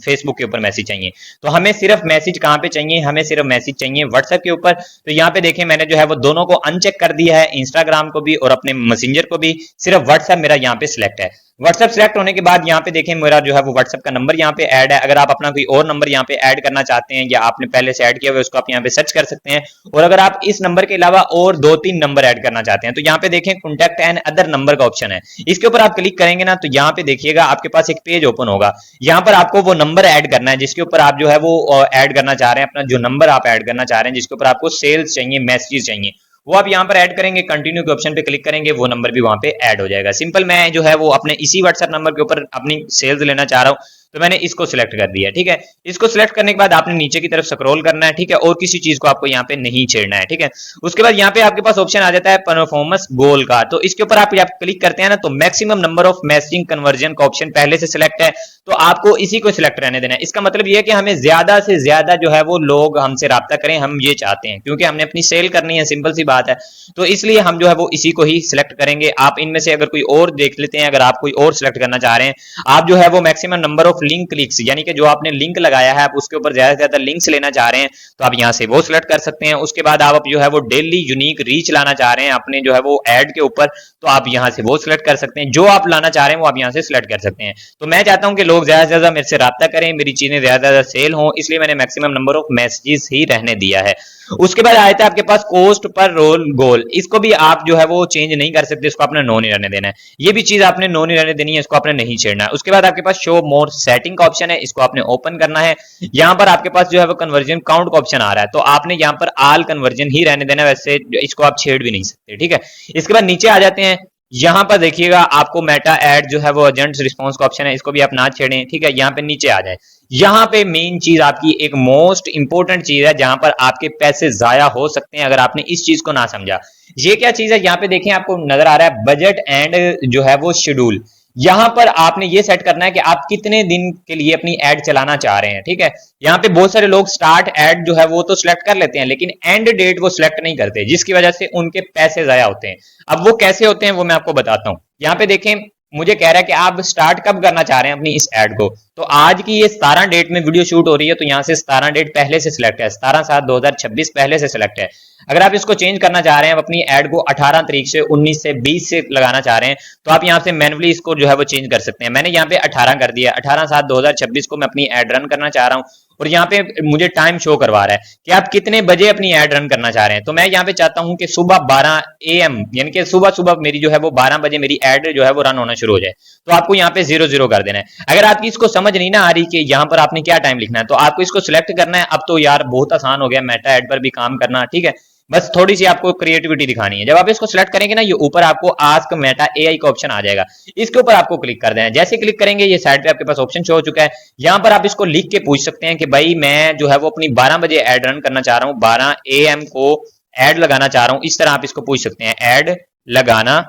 फेसबुक के ऊपर मैसेज चाहिए। तो हमें सिर्फ मैसेज कहाँ पे चाहिए, हमें सिर्फ मैसेज चाहिए व्हाट्सएप के ऊपर। तो यहाँ पे देखें मैंने जो है वो दोनों को अनचेक कर दिया है, इंस्टाग्राम को भी और अपने मैसेंजर को भी, सिर्फ व्हाट्सएप मेरा यहाँ पे सिलेक्ट है। व्हाट्सएप सिलेक्ट होने के बाद यहाँ पे देखें मेरा जो है वो व्हाट्सएप का नंबर यहाँ पे ऐड है। अगर आप अपना कोई और नंबर यहाँ पे ऐड करना चाहते हैं या आपने पहले से ऐड किया हुआ है, उसको आप यहाँ पे सर्च कर सकते हैं। और अगर आप इस नंबर के अलावा और 2-3 नंबर ऐड करना चाहते हैं हैं। तो यहाँ पे देखें कॉन्टैक्ट एंड अदर नंबर का ऑप्शन है, इसके ऊपर आप क्लिक करेंगे ना तो यहाँ पे देखिएगा आपके पास एक पेज ओपन होगा। यहाँ पर आपको वो नंबर ऐड करना है जिसके ऊपर आप जो है वो ऐड करना चाह रहे हैं, अपना जो नंबर आप ऐड करना चाह रहे हैं जिसके ऊपर आपको सेल्स चाहिए, मैसेजेस चाहिए, वो आप यहाँ पर ऐड करेंगे। कंटिन्यू के ऑप्शन पे क्लिक करेंगे, वो नंबर भी वहां पे ऐड हो जाएगा। सिंपल मैं जो है वो अपने इसी व्हाट्सएप नंबर के ऊपर अपनी सेल्स लेना चाह रहा हूँ, तो मैंने इसको सिलेक्ट कर दिया। ठीक है, इसको सिलेक्ट करने के बाद आपने नीचे की तरफ स्क्रॉल करना है। ठीक है, और किसी चीज को आपको यहाँ पे नहीं छेड़ना है। ठीक है, उसके बाद यहाँ पे आपके पास ऑप्शन आ जाता है परफॉर्मेंस गोल का, तो इसके ऊपर आप क्लिक करते हैं ना तो maximum number of messaging conversion का ऑप्शन पहले से सिलेक्ट है, तो आपको इसी को सिलेक्ट रहने देना है। इसका मतलब ये है कि हमें ज्यादा से ज्यादा जो है वो लोग हमसे राब्ता करें, हम ये चाहते हैं, क्योंकि हमने अपनी सेल करनी है, सिंपल सी बात है। तो इसलिए हम जो है वो इसी को ही सिलेक्ट करेंगे। आप इनमें से अगर कोई और देख लेते हैं, अगर आप कोई और सिलेक्ट करना चाह रहे हैं, आप जो है वो maximum number of link clicks, यानी कि जो आपने लिंक लगाया है आप उसके ऊपर ज्यादा से ज्यादा लिंक्स लेना चाह रहे हैं, तो आप यहाँ से वो सिलेक्ट कर सकते हैं। उसके बाद आप जो है वो डेली यूनिक रीच लाना चाह रहे हैं अपने जो है वो एड के ऊपर, तो आप यहाँ से वो सिलेक्ट कर सकते हैं। जो आप लाना चाह रहे हैं वो आप यहाँ से सिलेक्ट कर सकते हैं। तो मैं चाहता हूँ कि लोग ज्यादा से ज्यादा मेरे से राब्ता करें, मेरी चीजें ज्यादा से ज्यादा सेल हो, इसलिए मैंने मैक्सिमम नंबर ऑफ मैसेजेस ही रहने दिया है। उसके बाद आया था आपके पास कॉस्ट पर रोल गोल, इसको भी आप जो है वो चेंज नहीं कर सकते, इसको आपने नो नहीं रहने देना है। ये भी चीज आपने नो नहीं रहने देनी है, इसको आपने नहीं छेड़ना है। उसके बाद आपके पास शो मोर सेटिंग का ऑप्शन है, इसको आपने ओपन करना है। यहाँ पर आपके पास जो है वो कन्वर्जन काउंट का ऑप्शन आ रहा है, तो आपने यहाँ पर ऑल कन्वर्जन ही रहने देना है, वैसे इसको आप छेड़ भी नहीं सकते। ठीक है, इसके बाद नीचे आ जाते हैं। यहाँ पर देखिएगा आपको मेटा ऐड जो है वो अर्जेंट रिस्पांस का ऑप्शन है, इसको भी आप ना छेड़ें। ठीक है, यहाँ पे नीचे आ जाए। यहाँ पे मेन चीज आपकी एक मोस्ट इंपोर्टेंट चीज है जहां पर आपके पैसे जाया हो सकते हैं अगर आपने इस चीज को ना समझा। ये क्या चीज है, यहाँ पे देखें आपको नजर आ रहा है बजट एंड जो है वो शेड्यूल। यहां पर आपने ये सेट करना है कि आप कितने दिन के लिए अपनी एड चलाना चाह रहे हैं। ठीक है, यहाँ पे बहुत सारे लोग स्टार्ट एड जो है वो तो सिलेक्ट कर लेते हैं, लेकिन एंड डेट वो सिलेक्ट नहीं करते, जिसकी वजह से उनके पैसे जाया होते हैं। अब वो कैसे होते हैं वो मैं आपको बताता हूँ। यहाँ पे देखें, मुझे कह रहा है कि आप स्टार्ट कब करना चाह रहे हैं अपनी इस एड को, तो आज की ये 17 डेट में वीडियो शूट हो रही है, तो यहाँ से 17 डेट पहले से सिलेक्ट है, 17/7/2026 पहले से सिलेक्ट है। अगर आप इसको चेंज करना चाह रहे हैं अपनी एड को 18 तारीख से 19 से 20 से लगाना चाह रहे हैं, तो आप यहाँ से मैनुअली इसको जो है वो चेंज कर सकते हैं। मैंने यहाँ पे 18 कर दिया, 18/7/2026 को मैं अपनी एड रन करना चाह रहा हूँ, और यहाँ पे मुझे टाइम शो करवा रहा है कि आप कितने बजे अपनी एड रन करना चाह रहे हैं। तो मैं यहाँ पे चाहता हूँ कि सुबह 12 AM, यानी कि सुबह सुबह मेरी जो है वो 12 बजे मेरी एड जो है वो रन होना शुरू हो जाए। तो आपको यहाँ पे 00 कर देना है। अगर आपकी इसको समझ नहीं ना आ रही कि यहाँ पर आपने क्या टाइम लिखना है, तो आपको इसको सिलेक्ट करना है। अब तो यार बहुत आसान हो गया मेटा एड पर भी काम करना। ठीक है, बस थोड़ी सी आपको क्रिएटिविटी दिखानी है। जब आप इसको सिलेक्ट करेंगे ना, ये ऊपर आपको आस्क मेटा एआई का ऑप्शन आ जाएगा, इसके ऊपर आपको क्लिक कर देना है। जैसे क्लिक करेंगे ये साइड पे आपके पास ऑप्शन शो हो चुका है। यहाँ पर आप इसको लिख के पूछ सकते हैं कि भाई मैं जो है वो अपनी 12 बजे एड रन करना चाह रहा हूँ, 12 AM को एड लगाना चाह रहा हूँ, इस तरह आप इसको पूछ सकते हैं, एड लगाना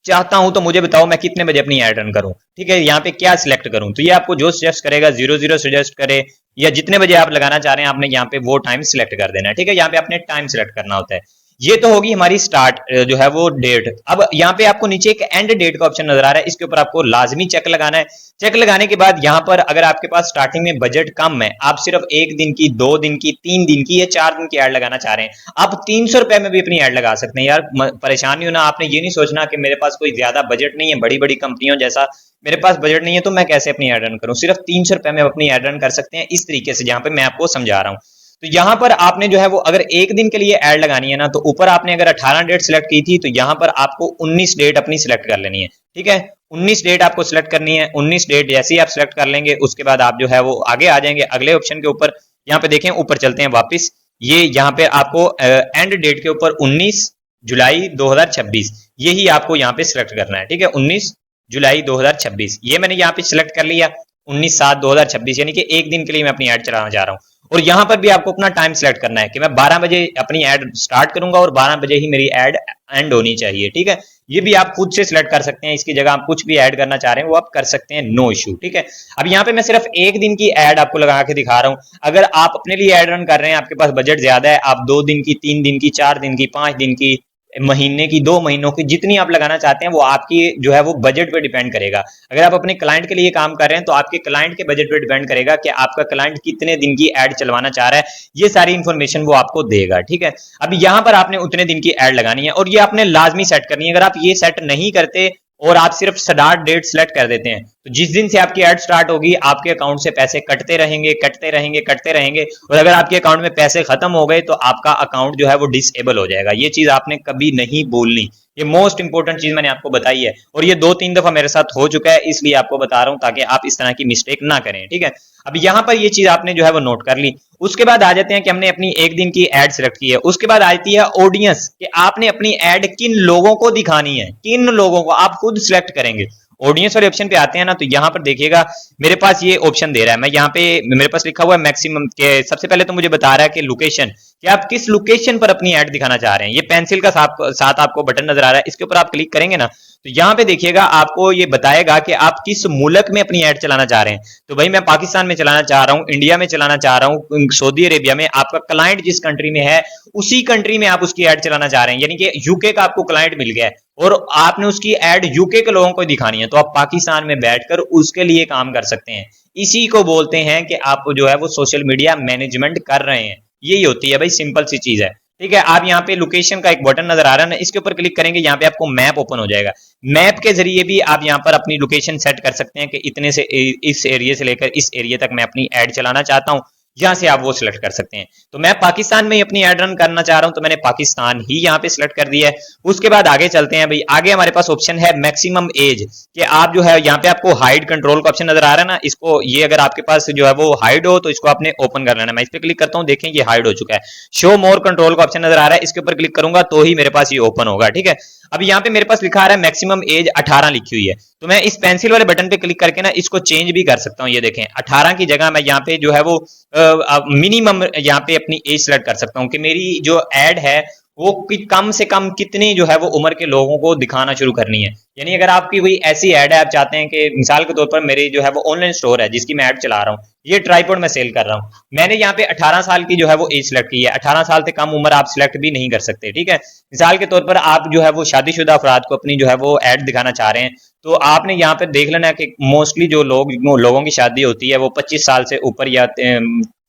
चाहता हूं तो मुझे बताओ मैं कितने बजे अपनी एड रन करूं। ठीक है, यहाँ पे क्या सिलेक्ट करूं, तो ये आपको जो सजेस्ट करेगा 00 सजेस्ट करे या जितने बजे आप लगाना चाह रहे हैं, आपने यहाँ पे वो टाइम सिलेक्ट कर देना है। ठीक है, यहाँ पे आपने टाइम सिलेक्ट करना होता है। ये तो होगी हमारी स्टार्ट जो है वो डेट। अब यहाँ पे आपको नीचे एक एंड डेट का ऑप्शन नजर आ रहा है, इसके ऊपर आपको लाजमी चेक लगाना है। चेक लगाने के बाद यहाँ पर अगर आपके पास स्टार्टिंग में बजट कम है, आप सिर्फ 1 दिन की, 2 दिन की, 3 दिन की या 4 दिन की एड लगाना चाह रहे हैं, आप 300 रुपए में भी अपनी एड लगा सकते हैं। यार परेशान नहीं होना, आपने ये नहीं सोचना कि मेरे पास कोई ज्यादा बजट नहीं है, बड़ी बड़ी कंपनियों जैसा मेरे पास बजट नहीं है तो मैं कैसे अपनी एड रन करूं। सिर्फ 300 रुपए में अपनी एड रन कर सकते हैं इस तरीके से, जहां पे मैं आपको समझा रहा हूं। तो यहाँ पर आपने जो है वो अगर 1 दिन के लिए ऐड लगानी है ना, तो ऊपर आपने अगर 18 डेट सिलेक्ट की थी, तो यहाँ पर आपको 19 डेट अपनी सिलेक्ट कर लेनी है। ठीक है, 19 डेट आपको सिलेक्ट करनी है। 19 डेट जैसे ही आप सिलेक्ट कर लेंगे, उसके बाद आप जो है वो आगे आ जाएंगे अगले ऑप्शन के ऊपर। यहाँ पे देखें, ऊपर चलते हैं वापस, ये यहाँ पे आपको एंड डेट के ऊपर 19 जुलाई 2026 यही आपको यहाँ पे सिलेक्ट करना है। ठीक है, 19 जुलाई 2026 ये मैंने यहाँ पे सिलेक्ट कर लिया। 19/7/2026 यानी कि 1 दिन के लिए मैं अपनी एड चलाना चाह रहा हूँ। और यहां पर भी आपको अपना टाइम सिलेक्ट करना है कि मैं 12 बजे अपनी एड स्टार्ट करूंगा और 12 बजे ही मेरी एड एंड होनी चाहिए। ठीक है, ये भी आप खुद से सिलेक्ट कर सकते हैं, इसकी जगह आप कुछ भी ऐड करना चाह रहे हैं वो आप कर सकते हैं, नो इशू। ठीक है, अब यहाँ पे मैं सिर्फ 1 दिन की एड आपको लगा के दिखा रहा हूं। अगर आप अपने लिए एड रन कर रहे हैं, आपके पास बजट ज्यादा है, आप 2 दिन की, 3 दिन की, 4 दिन की, 5 दिन की, महीने की, 2 महीनों की, जितनी आप लगाना चाहते हैं वो आपकी जो है वो बजट पे डिपेंड करेगा। अगर आप अपने क्लाइंट के लिए काम कर रहे हैं तो आपके क्लाइंट के बजट पे डिपेंड करेगा कि आपका क्लाइंट कितने दिन की एड चलवाना चाह रहा है, ये सारी इंफॉर्मेशन वो आपको देगा। ठीक है, अब यहां पर आपने उतने दिन की एड लगानी है और ये आपने लाजमी सेट करनी है। अगर आप ये सेट नहीं करते और आप सिर्फ स्टार्ट डेट सेलेक्ट कर देते हैं, तो जिस दिन से आपकी ऐड स्टार्ट होगी आपके अकाउंट से पैसे कटते रहेंगे कटते रहेंगे कटते रहेंगे, और अगर आपके अकाउंट में पैसे खत्म हो गए तो आपका अकाउंट जो है वो डिसेबल हो जाएगा। ये चीज आपने कभी नहीं बोलनी, ये मोस्ट इंपॉर्टेंट चीज मैंने आपको बताई है, और ये 2-3 दफा मेरे साथ हो चुका है, इसलिए आपको बता रहा हूं ताकि आप इस तरह की मिस्टेक ना करें, ठीक है। अब यहां पर ये चीज आपने जो है वो नोट कर ली। उसके बाद आ जाते हैं कि हमने अपनी एक दिन की एड सिलेक्ट की है, उसके बाद आती है ऑडियंस, कि आपने अपनी एड किन लोगों को दिखानी है, किन लोगों को आप खुद सिलेक्ट करेंगे। ऑडियंस वाले ऑप्शन पे आते हैं ना, तो यहां पर देखिएगा मेरे पास ये ऑप्शन दे रहा है, मैं यहाँ पे मेरे पास लिखा हुआ है मैक्सिमम के, सबसे पहले तो मुझे बता रहा है कि लोकेशन, कि आप किस लोकेशन पर अपनी ऐड दिखाना चाह रहे हैं। ये पेंसिल का साथ आपको बटन नजर आ रहा है, इसके ऊपर आप क्लिक करेंगे ना, तो यहाँ पे देखिएगा आपको ये बताएगा कि आप किस मुल्क में अपनी ऐड चलाना चाह रहे हैं। तो भाई मैं पाकिस्तान में चलाना चाह रहा हूँ, इंडिया में चलाना चाह रहा हूँ, सऊदी अरेबिया में, आपका क्लाइंट जिस कंट्री में है उसी कंट्री में आप उसकी ऐड चलाना चाह रहे हैं, यानी कि यूके का आपको क्लाइंट मिल गया है और आपने उसकी ऐड यूके के लोगों को दिखानी है, तो आप पाकिस्तान में बैठकर उसके लिए काम कर सकते हैं। इसी को बोलते हैं कि आप जो है वो सोशल मीडिया मैनेजमेंट कर रहे हैं, यही होती है भाई, सिंपल सी चीज है, ठीक है। आप यहाँ पे लोकेशन का एक बटन नजर आ रहा है ना, इसके ऊपर क्लिक करेंगे, यहाँ पे आपको मैप ओपन हो जाएगा। मैप के जरिए भी आप यहाँ पर अपनी लोकेशन सेट कर सकते हैं कि इतने से इस एरिया से लेकर इस एरिया तक मैं अपनी ऐड चलाना चाहता हूँ, यहां से आप वो सिलेक्ट कर सकते हैं। तो मैं पाकिस्तान में अपनी ऐड रन करना चाह रहा हूं, तो मैंने पाकिस्तान ही यहाँ पे सिलेक्ट कर दिया है। उसके बाद आगे चलते हैं भाई, आगे हमारे पास ऑप्शन है मैक्सिमम एज, कि आप जो है यहाँ पे आपको हाइड कंट्रोल का ऑप्शन नजर आ रहा है ना, इसको, ये अगर आपके पास जो है वो हाइड हो तो इसको आपने ओपन कर लेना है। मैं इस पर क्लिक करता हूँ, देखें ये हाइड हो चुका है। शो मोर कंट्रोल का ऑप्शन नजर आ रहा है, इसके ऊपर क्लिक करूंगा तो ही मेरे पास ये ओपन होगा, ठीक है। अब यहाँ पे मेरे पास लिखा आ रहा है मैक्सिमम एज 18 लिखी हुई है, तो मैं इस पेंसिल वाले बटन पे क्लिक करके ना इसको चेंज भी कर सकता हूँ। ये देखें 18 की जगह मैं यहाँ पे जो है वो मिनिमम यहाँ पे अपनी एज सेलेक्ट कर सकता हूँ कि मेरी जो एड है वो कम से कम कितनी जो है वो उम्र के लोगों को दिखाना शुरू करनी है। यानी अगर आपकी कोई ऐसी ऐड है, आप चाहते हैं कि मिसाल के तौर पर मेरी जो है वो ऑनलाइन स्टोर है जिसकी मैं ऐड चला रहा हूँ, ये ट्राइपॉड में सेल कर रहा हूँ, मैंने यहाँ पे 18 साल की जो है वो एज सिलेक्ट की है। 18 साल से कम उम्र आप सिलेक्ट भी नहीं कर सकते, ठीक है। मिसाल के तौर पर आप जो है वो शादीशुदा अफराद को अपनी जो है वो ऐड दिखाना चाह रहे हैं, तो आपने यहाँ पे देख लेना कि मोस्टली जो लोगों की शादी होती है वो 25 साल से ऊपर या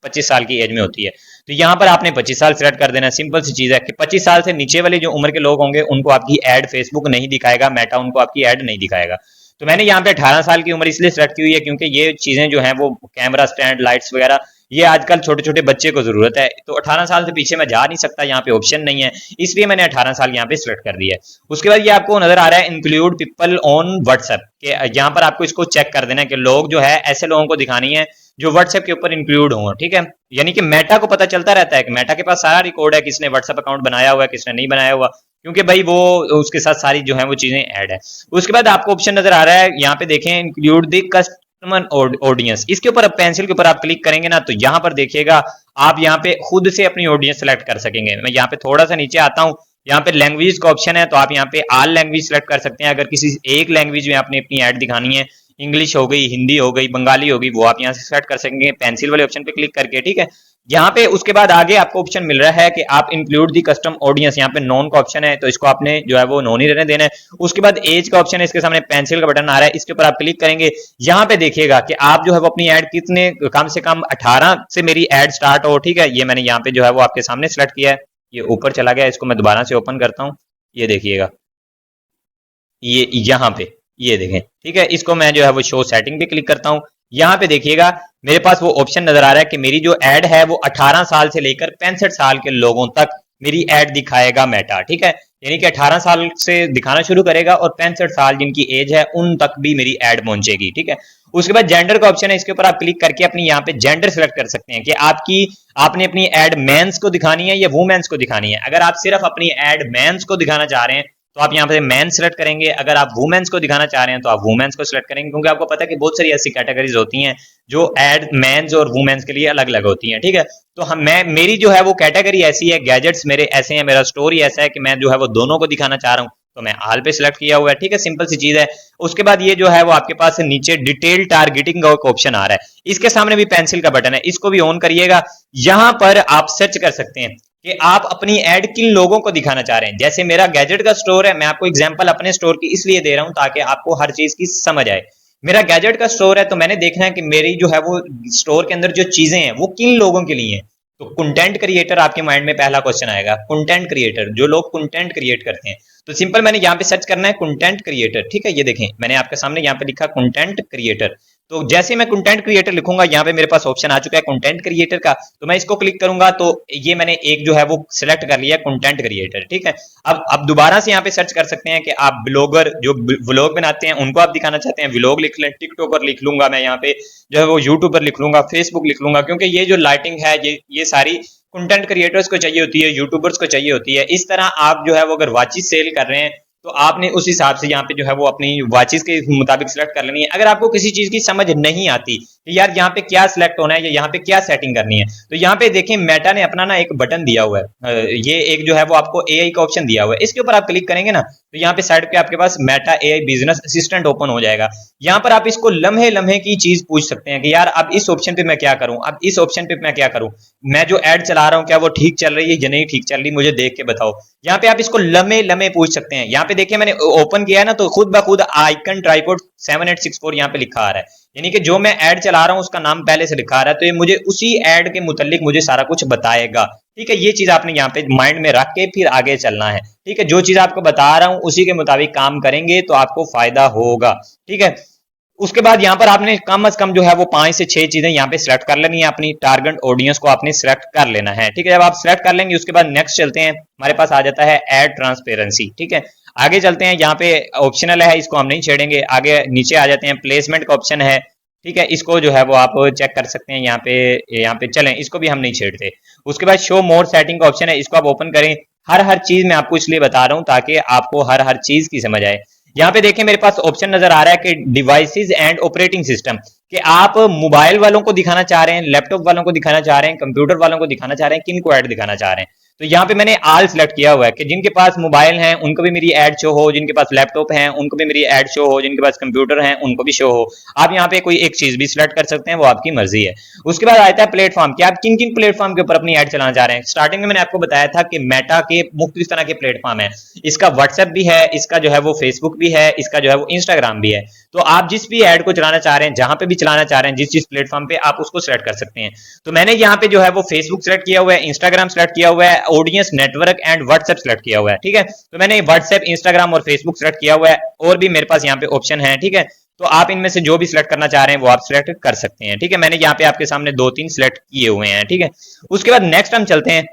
25 साल की एज में होती है, तो यहाँ पर आपने 25 साल सिलेक्ट कर देना। सिंपल सी चीज है कि 25 साल से नीचे वाले जो उम्र के लोग होंगे उनको आपकी ऐड फेसबुक नहीं दिखाएगा, मेटा उनको आपकी ऐड नहीं दिखाएगा। तो मैंने यहाँ पे 18 साल की उम्र इसलिए सिलेक्ट की हुई है क्योंकि ये चीजें जो हैं वो कैमरा स्टैंड, लाइट्स वगैरह, ये आजकल छोटे छोटे बच्चे को जरूरत है, तो 18 साल से पीछे मैं जा नहीं सकता, यहाँ पे ऑप्शन नहीं है, इसलिए मैंने 18 साल यहाँ पे सिलेक्ट कर दिया है। उसके बाद ये आपको नजर आ रहा है इंक्लूड पीपल ऑन व्हाट्सएप, के यहाँ पर आपको इसको चेक कर देना है कि लोग जो है ऐसे लोगों को दिखानी है जो व्हाट्सएप के ऊपर इंक्लूड हो, ठीक है। यानी कि मेटा को पता चलता रहता है कि मेटा के पास सारा रिकॉर्ड है किसने व्हाट्सएप अकाउंट बनाया हुआ है किसने नहीं बनाया हुआ, क्योंकि भाई वो उसके साथ सारी जो है वो चीजें ऐड है। उसके बाद आपको ऑप्शन नजर आ रहा है यहाँ पे देखें इंक्लूड द कस्टमर ऑडियंस, इसके ऊपर पेंसिल के ऊपर आप क्लिक करेंगे ना, तो यहाँ पर देखिएगा आप यहाँ पे खुद से अपनी ऑडियंस सेलेक्ट कर सकेंगे। मैं यहाँ पे थोड़ा सा नीचे आता हूँ, यहाँ पे लैंग्वेज का ऑप्शन है, तो आप यहाँ पे ऑल लैंग्वेज सेलेक्ट कर सकते हैं। अगर किसी एक लैंग्वेज में आपने अपनी ऐड दिखानी है, इंग्लिश हो गई, हिंदी हो गई, बंगाली हो गई, वो आप यहाँ से सेलेक्ट कर सकेंगे पेंसिल वाले ऑप्शन पे क्लिक करके, ठीक है। यहाँ पे उसके बाद आगे आपको ऑप्शन मिल रहा है कि आप इंक्लूड दी कस्टम ऑडियंस, यहाँ पे नॉन का ऑप्शन है, तो इसको आपने जो है वो नॉन ही रहने देना है। उसके बाद एज का ऑप्शन है, इसके सामने पेंसिल का बटन आ रहा है, इसके ऊपर आप क्लिक करेंगे। यहाँ पे देखिएगा कि आप जो है वो अपनी ऐड कितने, कम से कम 18 से मेरी ऐड स्टार्ट हो, ठीक है। ये मैंने यहाँ पे जो है वो आपके सामने सेलेक्ट किया है, ये ऊपर चला गया, इसको मैं दोबारा से ओपन करता हूँ, ये देखिएगा, ये यहाँ पे ये देखें, ठीक है। इसको मैं जो है वो शो सेटिंग पे क्लिक करता हूँ, यहाँ पे देखिएगा मेरे पास वो ऑप्शन नजर आ रहा है कि मेरी जो ऐड है वो 18 साल से लेकर 65 साल के लोगों तक मेरी ऐड दिखाएगा मेटा, ठीक है। यानी कि 18 साल से दिखाना शुरू करेगा और 65 साल जिनकी एज है उन तक भी मेरी ऐड पहुंचेगी, ठीक है। उसके बाद जेंडर का ऑप्शन है, इसके ऊपर आप क्लिक करके अपनी यहाँ पे जेंडर सेलेक्ट कर सकते हैं कि आपने अपनी ऐड मेंस को दिखानी है या वुमेन्स को दिखानी है। अगर आप सिर्फ अपनी ऐड मेंस को दिखाना चाह रहे हैं तो आप यहाँ पे मैन सेलेक्ट करेंगे, अगर आप वुमेन्स को दिखाना चाह रहे हैं तो आप वुमेन्स को सिलेक्ट करेंगे, क्योंकि आपको पता है कि बहुत सारी ऐसी कैटेगरीज होती हैं जो एड मेंस और वुमेन्स के लिए अलग अलग होती हैं, ठीक है। तो मेरी जो है वो कैटेगरी ऐसी है, गैजेट्स मेरे ऐसे हैं, मेरा स्टोर ही ऐसा है कि मैं जो है वो दोनों को दिखाना चाह रहा हूँ, तो मैं ऑल पे सिलेक्ट किया हुआ है, ठीक है। सिंपल सी चीज है। उसके बाद ये जो है वो आपके पास नीचे डिटेल टारगेटिंग का ऑप्शन आ रहा है, इसके सामने भी पेंसिल का बटन है, इसको भी ऑन करिएगा। यहां पर आप सर्च कर सकते हैं कि आप अपनी ऐड किन लोगों को दिखाना चाह रहे हैं। जैसे मेरा गैजेट का स्टोर है, मैं आपको एग्जांपल अपने स्टोर की इसलिए दे रहा हूं ताकि आपको हर चीज की समझ आए। मेरा गैजेट का स्टोर है तो मैंने देखना है कि मेरी जो है वो स्टोर के अंदर जो चीजें हैं वो किन लोगों के लिए हैं। तो कंटेंट क्रिएटर आपके माइंड में पहला क्वेश्चन आएगा, कंटेंट क्रिएटर, जो लोग कंटेंट क्रिएट करते हैं। तो सिंपल मैंने यहाँ पे सर्च करना है कंटेंट क्रिएटर, ठीक है। ये देखें मैंने आपके सामने यहाँ पे लिखा कंटेंट क्रिएटर। तो जैसे मैं कंटेंट क्रिएटर लिखूंगा यहाँ पे मेरे पास ऑप्शन आ चुका है कंटेंट क्रिएटर का, तो मैं इसको क्लिक करूंगा तो ये मैंने एक जो है वो सिलेक्ट कर लिया कंटेंट क्रिएटर, ठीक है। अब दोबारा से यहाँ पे सर्च कर सकते हैं कि आप ब्लॉगर जो व्लॉग बनाते हैं उनको आप दिखाना चाहते हैं, व्लॉग लिख लें, टिकटॉकर लिख लूंगा मैं यहाँ पे, जो है वो यूट्यूबर लिख लूंगा, फेसबुक लिख लूंगा, क्योंकि ये जो लाइटिंग है ये सारी कंटेंट क्रिएटर्स को चाहिए होती है, यूट्यूबर्स को चाहिए होती है। इस तरह आप जो है वो अगर वॉचेस सेल कर रहे हैं तो आपने उस हिसाब से यहाँ पे जो है वो अपनी वॉचेस के मुताबिक सिलेक्ट कर लेनी है। अगर आपको किसी चीज की समझ नहीं आती कि यार यहाँ पे क्या सिलेक्ट होना है या यहाँ पे क्या सेटिंग करनी है, तो यहाँ पे देखें मेटा ने अपना ना एक बटन दिया हुआ है, ये एक जो है वो आपको एआई का ऑप्शन दिया हुआ है, इसके ऊपर आप क्लिक करेंगे ना तो यहाँ पे साइड पे आपके पास Meta AI business assistant open हो जाएगा। यहाँ पर आप इसको लम्हे लम्हे की चीज पूछ सकते हैं कि यार अब इस ऑप्शन पे मैं क्या करूं, अब इस ऑप्शन पे मैं क्या करूं, मैं जो एड चला रहा हूं क्या वो ठीक चल रही है या नहीं ठीक चल रही, मुझे देख के बताओ। यहाँ पे आप इसको लम्हे लम्हे पूछ सकते हैं। यहाँ पे देखिए मैंने ओपन किया है ना तो खुद ब खुद आइकन ट्राइपॉड 7864 यहाँ पे लिखा आ रहा है, यानी कि जो मैं ऐड चला रहा हूं उसका नाम पहले से लिखा आ रहा है, तो ये मुझे उसी ऐड के मुतालिक मुझे सारा कुछ बताएगा, ठीक है। ये चीज आपने यहाँ पे माइंड में रख के फिर आगे चलना है, ठीक है। जो चीज आपको बता रहा हूं उसी के मुताबिक काम करेंगे तो आपको फायदा होगा, ठीक है। उसके बाद यहाँ पर आपने कम से कम जो है वो 5 से 6 चीजें यहाँ पे सिलेक्ट कर लेनी है, अपनी टारगेट ऑडियंस को आपने सिलेक्ट कर लेना है, ठीक है। जब आप सिलेक्ट कर लेंगे उसके बाद नेक्स्ट चलते हैं, हमारे पास आ जाता है एड ट्रांसपेरेंसी, ठीक है। आगे चलते हैं, यहाँ पे ऑप्शनल है, इसको हम नहीं छेड़ेंगे। आगे नीचे आ जाते हैं, प्लेसमेंट का ऑप्शन है, ठीक है। इसको जो है वो आप चेक कर सकते हैं, यहाँ पे चलें, इसको भी हम नहीं छेड़ते। उसके बाद शो मोर सेटिंग का ऑप्शन है, इसको आप ओपन करें। हर चीज मैं आपको इसलिए बता रहा हूं ताकि आपको हर चीज की समझ आए। यहाँ पे देखिए मेरे पास ऑप्शन नजर आ रहा है कि डिवाइसेस एंड ऑपरेटिंग सिस्टम, कि आप मोबाइल वालों को दिखाना चाह रहे हैं, लैपटॉप वालों को दिखाना चाह रहे हैं, कंप्यूटर वालों को दिखाना चाह रहे हैं, किन को ऐड दिखाना चाह रहे हैं। तो यहाँ पे मैंने आल सिलेक्ट किया हुआ है कि जिनके पास मोबाइल हैं उनको भी मेरी ऐड शो हो, जिनके पास लैपटॉप हैं उनको भी मेरी ऐड शो हो, जिनके पास कंप्यूटर हैं उनको भी शो हो। आप यहाँ पे कोई एक चीज भी सिलेक्ट कर सकते हैं, वो आपकी मर्जी है। उसके बाद आता है प्लेटफॉर्म, कि आप किन किन प्लेटफॉर्म के ऊपर अपनी ऐड चलाना चाह रहे हैं। स्टार्टिंग में मैंने आपको बताया था कि मेटा के मुख्तलिफ तरह के प्लेटफॉर्म है, इसका व्हाट्सएप भी है, इसका जो है वो फेसबुक भी है, इसका जो है वो इंस्टाग्राम भी है। तो आप जिस भी ऐड को चलाना चाह रहे हैं, जहां पे भी चलाना चाह रहे हैं, जिस प्लेटफॉर्म पे, आप उसको सिलेक्ट कर सकते हैं। तो मैंने यहाँ पे जो है वो फेसबुक सिलेक्ट किया हुआ है, इंस्टाग्राम सिलेक्ट किया हुआ है, audience network and WhatsApp select किया हुआ है, ठीक है। तो मैंने व्हाट्सएप, इंस्टाग्राम और फेसबुक सिलेक्ट किया हुआ है, और भी मेरे पास यहाँ पे ऑप्शन है, ठीक है। तो आप इनमें से जो भी सिलेक्ट करना चाह रहे हैं वो आप सिलेक्ट कर सकते हैं, ठीक है। मैंने यहाँ पे आपके सामने 2-3 सिलेक्ट किए हुए हैं, ठीक है। उसके बाद नेक्स्ट हम चलते हैं,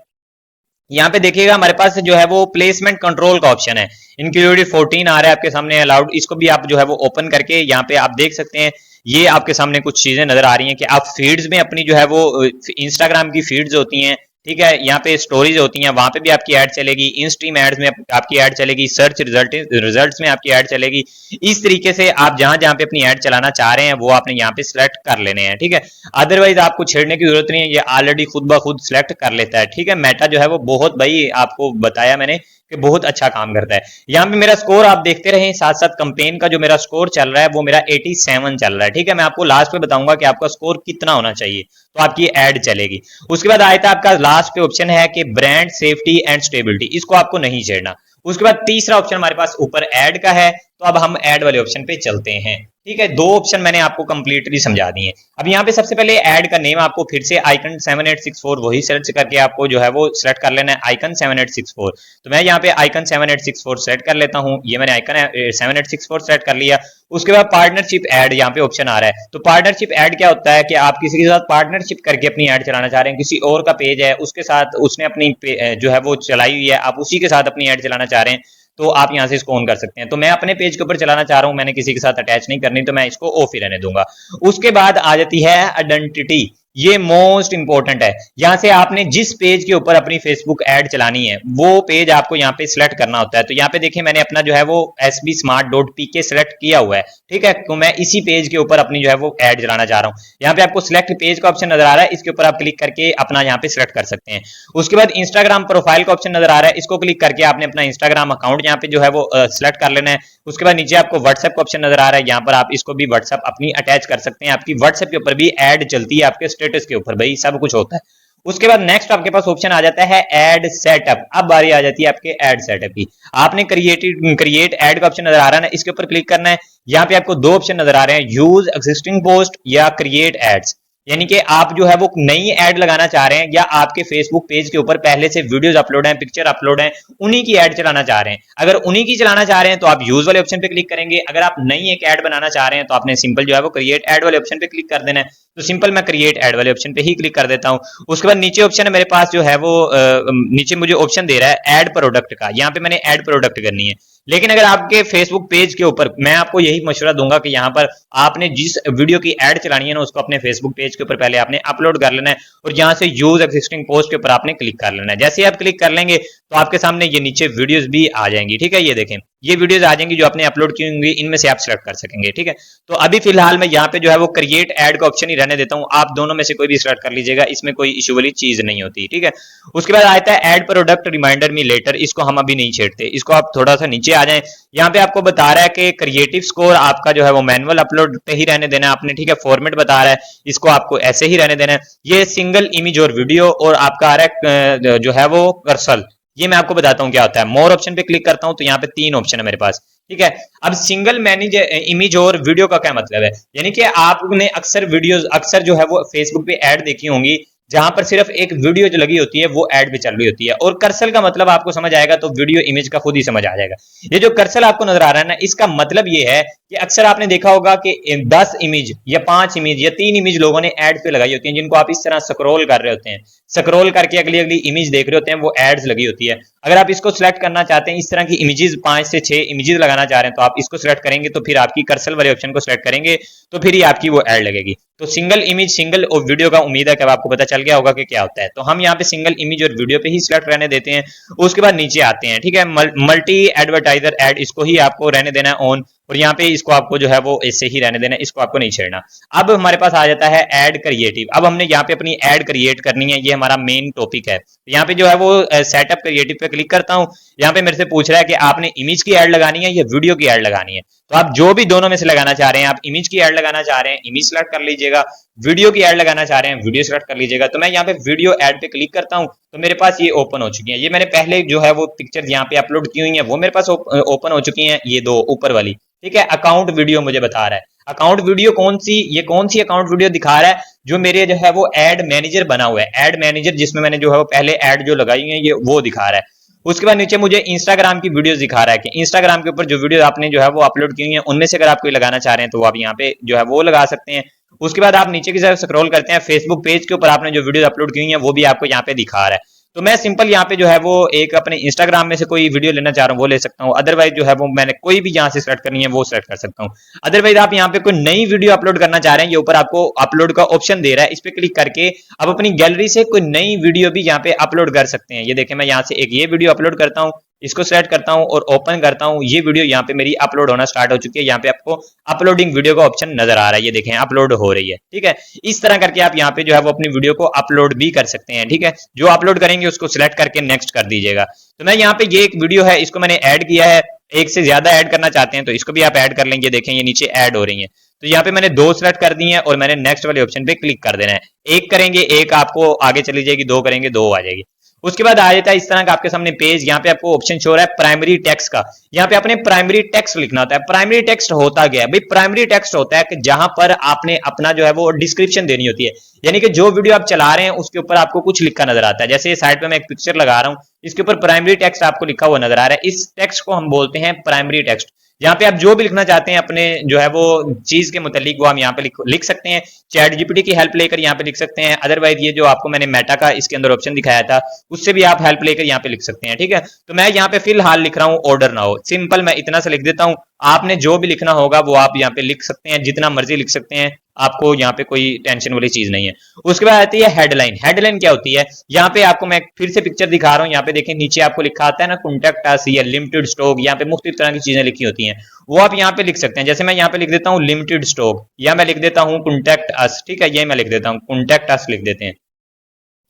यहाँ पे देखिएगा हमारे पास जो है वो प्लेसमेंट कंट्रोल का ऑप्शन है, इंक्लूडेड 14 आ रहा है आपके सामने, अलाउड, इसको भी आप जो है वो ओपन करके यहाँ पे आप देख सकते हैं। ये आपके सामने कुछ चीजें नजर आ रही हैं कि आप फीड्स में अपनी जो है वो इंस्टाग्राम की फीड्स होती हैं, ठीक है, यहाँ पे स्टोरीज होती हैं, वहां पे भी आपकी ऐड चलेगी, इन स्ट्रीम एड्स में आपकी ऐड चलेगी, सर्च रिजल्ट्स में आपकी ऐड चलेगी। इस तरीके से आप जहां जहां पे अपनी ऐड चलाना चाह रहे हैं वो आपने यहाँ पे सिलेक्ट कर लेने हैं, ठीक है। अदरवाइज आपको छेड़ने की जरूरत नहीं है, ये ऑलरेडी खुद ब खुद सिलेक्ट कर लेता है, ठीक है। मेटा जो है वो बहुत, भाई आपको बताया मैंने कि बहुत अच्छा काम करता है। यहाँ पे मेरा स्कोर आप देखते रहे, साथ साथ कंपेन का जो मेरा स्कोर चल रहा है वो मेरा 87 चल रहा है, ठीक है। मैं आपको लास्ट में बताऊंगा कि आपका स्कोर कितना होना चाहिए तो आपकी ऐड चलेगी। उसके बाद आया था आपका लास्ट पे ऑप्शन है कि ब्रांड सेफ्टी एंड स्टेबिलिटी, इसको आपको नहीं छेड़ना। उसके बाद तीसरा ऑप्शन हमारे पास ऊपर ऐड का है, तो अब हम ऐड वाले ऑप्शन पे चलते हैं, ठीक है। 2 ऑप्शन मैंने आपको कंप्लीटली समझा दिए। अब यहाँ पे सबसे पहले ऐड का नेम आपको फिर से आइकन 7864 वही सर्च करके आपको जो है वो सिलेक्ट कर लेना है, आइकन 7864। तो मैं यहाँ पे आइकन 7864 सेलेक्ट कर लेता हूँ, ये मैंने आइकन 7864 सेलेक्ट कर लिया। उसके बाद पार्टनरशिप ऐड यहाँ पे ऑप्शन आ रहा है। तो पार्टनरशिप ऐड क्या होता है कि आप किसी के साथ पार्टनरशिप करके अपनी ऐड चलाना चाह रहे हैं, किसी और का पेज है उसके साथ उसने अपनी जो है वो चलाई हुई है, आप उसी के साथ अपनी ऐड चलाना चाह रहे हैं, तो आप यहां से इसको ऑन कर सकते हैं। तो मैं अपने पेज के ऊपर चलाना चाह रहा हूं, मैंने किसी के साथ अटैच नहीं करनी, तो मैं इसको ऑफ ही रहने दूंगा। उसके बाद आ जाती है आइडेंटिटी, ये मोस्ट इंपॉर्टेंट है। यहां से आपने जिस पेज के ऊपर अपनी फेसबुक ऐड चलानी है वो पेज आपको यहाँ पे सिलेक्ट करना होता है। तो यहाँ पे देखिए मैंने अपना जो है वो sbsmart.pk सिलेक्ट किया हुआ है, ठीक है। तो मैं इसी पेज के ऊपर अपनी जो है वो ऐड चलाना चाह रहा हूँ। यहाँ पे आपको सिलेक्ट पेज का ऑप्शन नजर आ रहा है, इसके ऊपर आप क्लिक करके अपना यहाँ पे सिलेक्ट कर सकते हैं। उसके बाद इंस्टाग्राम प्रोफाइल का ऑप्शन नजर आ रहा है, इसको क्लिक करके आपने अपना इंस्टाग्राम अकाउंट यहाँ पे जो है वो सिलेक्ट कर लेना है। उसके बाद नीचे आपको व्हाट्सएप का ऑप्शन नजर आ रहा है, यहाँ पर आप इसको भी व्हाट्सएप अपनी अटैच कर सकते हैं, आपकी व्हाट्सएप के ऊपर भी ऐड चलती है, आपके स्टेटस के ऊपर, भाई सब कुछ होता है। उसके बाद नेक्स्ट आपके पास ऑप्शन आ जाता है ऐड सेटअप। अब बारी आ जाती है आपके ऐड सेटअप की। आपने क्रिएट ऐड का ऑप्शन नजर आ रहा है ना, इसके ऊपर क्लिक करना है। यहाँ पे आपको 2 ऑप्शन नजर आ रहे हैं, यूज एक्सिस्टिंग पोस्ट या क्रिएट एड्स। यानी कि आप जो है वो नई ऐड लगाना चाह रहे हैं, या आपके फेसबुक पेज के ऊपर पहले से वीडियोस अपलोड हैं, पिक्चर अपलोड हैं, उन्हीं की ऐड चलाना चाह रहे हैं। अगर उन्हीं की चलाना चाह रहे हैं तो आप यूज वाले ऑप्शन पे क्लिक करेंगे। अगर आप नई एक ऐड बनाना चाह रहे हैं तो आपने सिंपल जो है वो क्रिएट ऐड वाले ऑप्शन पे क्लिक कर देना है। तो सिंपल मैं क्रिएट ऐड वाले ऑप्शन पे ही क्लिक कर देता हूँ। उसके बाद नीचे ऑप्शन है मेरे पास जो है वो नीचे मुझे ऑप्शन दे रहा है ऐड प्रोडक्ट का, यहाँ पे मैंने ऐड प्रोडक्ट करनी है। लेकिन अगर आपके फेसबुक पेज के ऊपर, मैं आपको यही मशवरा दूंगा कि यहाँ पर आपने जिस वीडियो की ऐड चलानी है ना, उसको अपने फेसबुक पेज के ऊपर पहले आपने अपलोड कर लेना है, और यहाँ से यूज एक्सिस्टिंग पोस्ट के ऊपर आपने क्लिक कर लेना है। जैसे ही आप क्लिक कर लेंगे तो आपके सामने ये नीचे वीडियोस भी आ जाएंगी। ठीक है, ये देखें, ये वीडियोस आ जाएंगी जो आपने अपलोड की होंगी, इनमें से आप सिलेक्ट कर सकेंगे। ठीक है, तो अभी फिलहाल मैं यहाँ पे जो है वो क्रिएट ऐड का ऑप्शन ही रहने देता हूँ। आप दोनों में से कोई भी सिलेक्ट कर लीजिएगा, इसमें कोई इशू वाली चीज नहीं होती। ठीक है, उसके बाद आता है ad product reminder me later. इसको हम अभी नहीं छेड़ते, इसको आप थोड़ा सा नीचे आ जाए। यहाँ पे आपको बता रहा है कि क्रिएटिव स्कोर आपका जो है वो मैनुअल अपलोड पे ही रहने देना है आपने। ठीक है, फॉर्मेट बता रहा है, इसको आपको ऐसे ही रहने देना है। ये सिंगल इमेज और वीडियो, और आपका आ रहा है जो है वो कर्सर। ये मैं आपको बताता हूँ क्या होता है। मोर ऑप्शन पे क्लिक करता हूँ तो यहाँ पे 3 ऑप्शन है मेरे पास। ठीक है, अब सिंगल मैनेज इमेज और वीडियो का क्या मतलब है, यानी कि आपने अक्सर वीडियोस, अक्सर जो है वो फेसबुक पे ऐड देखी होंगी जहां पर सिर्फ एक वीडियो जो लगी होती है वो ऐड पे चल रही होती है। और कर्सर का मतलब आपको समझ आएगा तो वीडियो इमेज का खुद ही समझ आ जाएगा। ये जो कर्सर आपको नजर आ रहा है ना, इसका मतलब ये है कि अक्सर आपने देखा होगा कि 10 इमेज या 5 इमेज या 3 इमेज लोगों ने ऐड पे लगाई होती हैं, जिनको आप इस तरह स्क्रॉल कर रहे होते हैं, स्क्रॉल करके अगली अगली इमेज देख रहे होते हैं, वो एड्स लगी होती है। अगर आप इसको सिलेक्ट करना चाहते हैं, इस तरह की इमेजेस 5 से 6 इमेजेस लगाना चाह रहे हैं, तो आप इसको सिलेक्ट करेंगे, तो फिर आपकी कर्सर वाले ऑप्शन को सिलेक्ट करेंगे तो फिर ही आपकी वो ऐड लगेगी। तो सिंगल इमेज सिंगल और वीडियो का उम्मीद है कि आपको पता चल गया होगा कि क्या होता है। तो हम यहाँ पे सिंगल इमेज और वीडियो पे ही सिलेक्ट रहने देते हैं। उसके बाद नीचे आते हैं। ठीक है, मल्टी एडवर्टाइजर ऐड, इसको ही आपको रहने देना है ऑन, और यहाँ पे इसको आपको जो है वो ऐसे ही रहने देना है, इसको आपको नहीं छेड़ना। अब हमारे पास आ जाता है ऐड क्रिएटिव। अब हमने यहाँ पे अपनी ऐड क्रिएट करनी है, ये हमारा मेन टॉपिक है। यहाँ पे जो है वो सेटअप क्रिएटिव पे क्लिक करता हूँ। यहाँ पे मेरे से पूछ रहा है कि आपने इमेज की ऐड लगानी है या वीडियो की ऐड लगानी है। तो आप जो भी दोनों में से लगाना चाह रहे हैं, आप इमेज की ऐड लगाना चाह रहे हैं इमेज सेलेक्ट कर लीजिएगा, वीडियो की ऐड लगाना चाह रहे हैं वीडियो सेलेक्ट कर लीजिएगा। तो मैं यहाँ पे वीडियो ऐड पे क्लिक करता हूँ तो मेरे पास ये ओपन हो चुकी है। ये मैंने पहले जो है वो पिक्चर यहाँ पे अपलोड की हुई है वो मेरे पास ओपन हो चुकी है, ये 2 ऊपर वाली। ठीक है, अकाउंट वीडियो मुझे बता रहा है। अकाउंट वीडियो कौन सी, ये कौन सी अकाउंट वीडियो दिखा रहा है, जो मेरे जो है वो एड मैनेजर बना हुआ है, एड मैनेजर जिसमें मैंने जो है वो पहले एड जो लगाई है ये वो दिखा रहा है। उसके बाद नीचे मुझे इंस्टाग्राम की वीडियोस दिखा रहा है कि इंस्टाग्राम के ऊपर जो वीडियो आपने जो है वो अपलोड की हुई है, उनमें से अगर आप कोई लगाना चाह रहे हैं तो आप यहाँ पे जो है वो लगा सकते हैं। उसके बाद आप नीचे की तरफ स्क्रॉल करते हैं, फेसबुक पेज के ऊपर आपने जो वीडियो अपलोड की हुई है वो भी आपको यहाँ पे दिखा रहा है। तो मैं सिंपल यहाँ पे जो है वो एक अपने इंस्टाग्राम में से कोई वीडियो लेना चाह रहा हूँ वो ले सकता हूँ। अदरवाइज जो है वो मैंने कोई भी यहाँ से सेलेक्ट करनी है वो सेलेक्ट कर सकता हूँ। अदरवाइज आप यहाँ पे कोई नई वीडियो अपलोड करना चाह रहे हैं, ये ऊपर आपको अपलोड का ऑप्शन दे रहा है, इस पे क्लिक करके आप अपनी गैलरी से कोई नई वीडियो भी यहाँ पे अपलोड कर सकते हैं। ये देखें, मैं यहाँ से एक ये वीडियो अपलोड करता हूँ, इसको सेलेक्ट करता हूं और ओपन करता हूं। ये वीडियो यहाँ पे मेरी अपलोड होना स्टार्ट हो चुकी है। यहाँ पे आपको अपलोडिंग वीडियो का ऑप्शन नजर आ रहा है, ये देखें अपलोड हो रही है। ठीक है, इस तरह करके आप यहाँ पे जो है वो अपनी वीडियो को अपलोड भी कर सकते हैं। ठीक है, जो अपलोड करेंगे उसको सिलेक्ट करके नेक्स्ट कर दीजिएगा। तो मैं यहाँ पे ये एक वीडियो है, इसको मैंने ऐड किया है। एक से ज्यादा ऐड करना चाहते हैं तो इसको भी आप ऐड कर लेंगे। देखें ये नीचे ऐड हो रही है, तो यहाँ पे मैंने 2 सेलेक्ट कर दी है और मैंने नेक्स्ट वाले ऑप्शन पे क्लिक कर देना है। एक करेंगे एक आपको आगे चली जाएगी, 2 करेंगे 2 आ जाएगी। उसके बाद आ जाता है इस तरह का आपके सामने पेज। यहाँ पे आपको ऑप्शन शो हो रहा है प्राइमरी टेक्स्ट का। यहाँ पे आपने प्राइमरी टेक्स्ट लिखना होता है। प्राइमरी टेक्स्ट होता क्या है भाई? प्राइमरी टेक्स्ट होता है कि जहां पर आपने अपना जो है वो डिस्क्रिप्शन देनी होती है, यानी कि जो वीडियो आप चला रहे हैं उसके ऊपर आपको कुछ लिखा नजर आता है। जैसे साइड पे मैं एक पिक्चर लगा रहा हूँ, इसके ऊपर प्राइमरी टेक्स्ट आपको लिखा हुआ नजर आ रहा है। इस टेक्स्ट को हम बोलते हैं प्राइमरी टेक्स्ट। यहाँ पे आप जो भी लिखना चाहते हैं अपने जो है वो चीज के मुतालिक वो हम यहाँ पे लिख सकते हैं। चैट जीपीटी की हेल्प लेकर यहाँ पे लिख सकते हैं। अदरवाइज ये जो आपको मैंने मेटा का इसके अंदर ऑप्शन दिखाया था उससे भी आप हेल्प लेकर यहाँ पे लिख सकते हैं। ठीक है, तो मैं यहाँ पे फिलहाल लिख रहा हूँ ऑर्डर ना हो। सिंपल मैं इतना सा लिख देता हूँ। आपने जो भी लिखना होगा वो आप यहाँ पे लिख सकते हैं, जितना मर्जी लिख सकते हैं, आपको यहाँ पे कोई टेंशन वाली चीज नहीं है। उसके बाद आती है हेडलाइन। हेडलाइन क्या होती है? यहाँ पे आपको मैं फिर से पिक्चर दिखा रहा हूँ। यहाँ पे देखें नीचे आपको लिखा आता है ना कॉन्टैक्ट अस या लिमिटेड स्टॉक, यहाँ पे मुख्तलिफ तरह की चीजें लिखी होती हैं, वो आप यहाँ पे लिख सकते हैं। जैसे मैं यहाँ पे लिख देता हूँ लिमिटेड स्टॉक या मैं लिख देता हूँ कॉन्टैक्ट अस। ठीक है, ये मैं लिख देता हूँ कॉन्टैक्ट अस लिख देते हैं।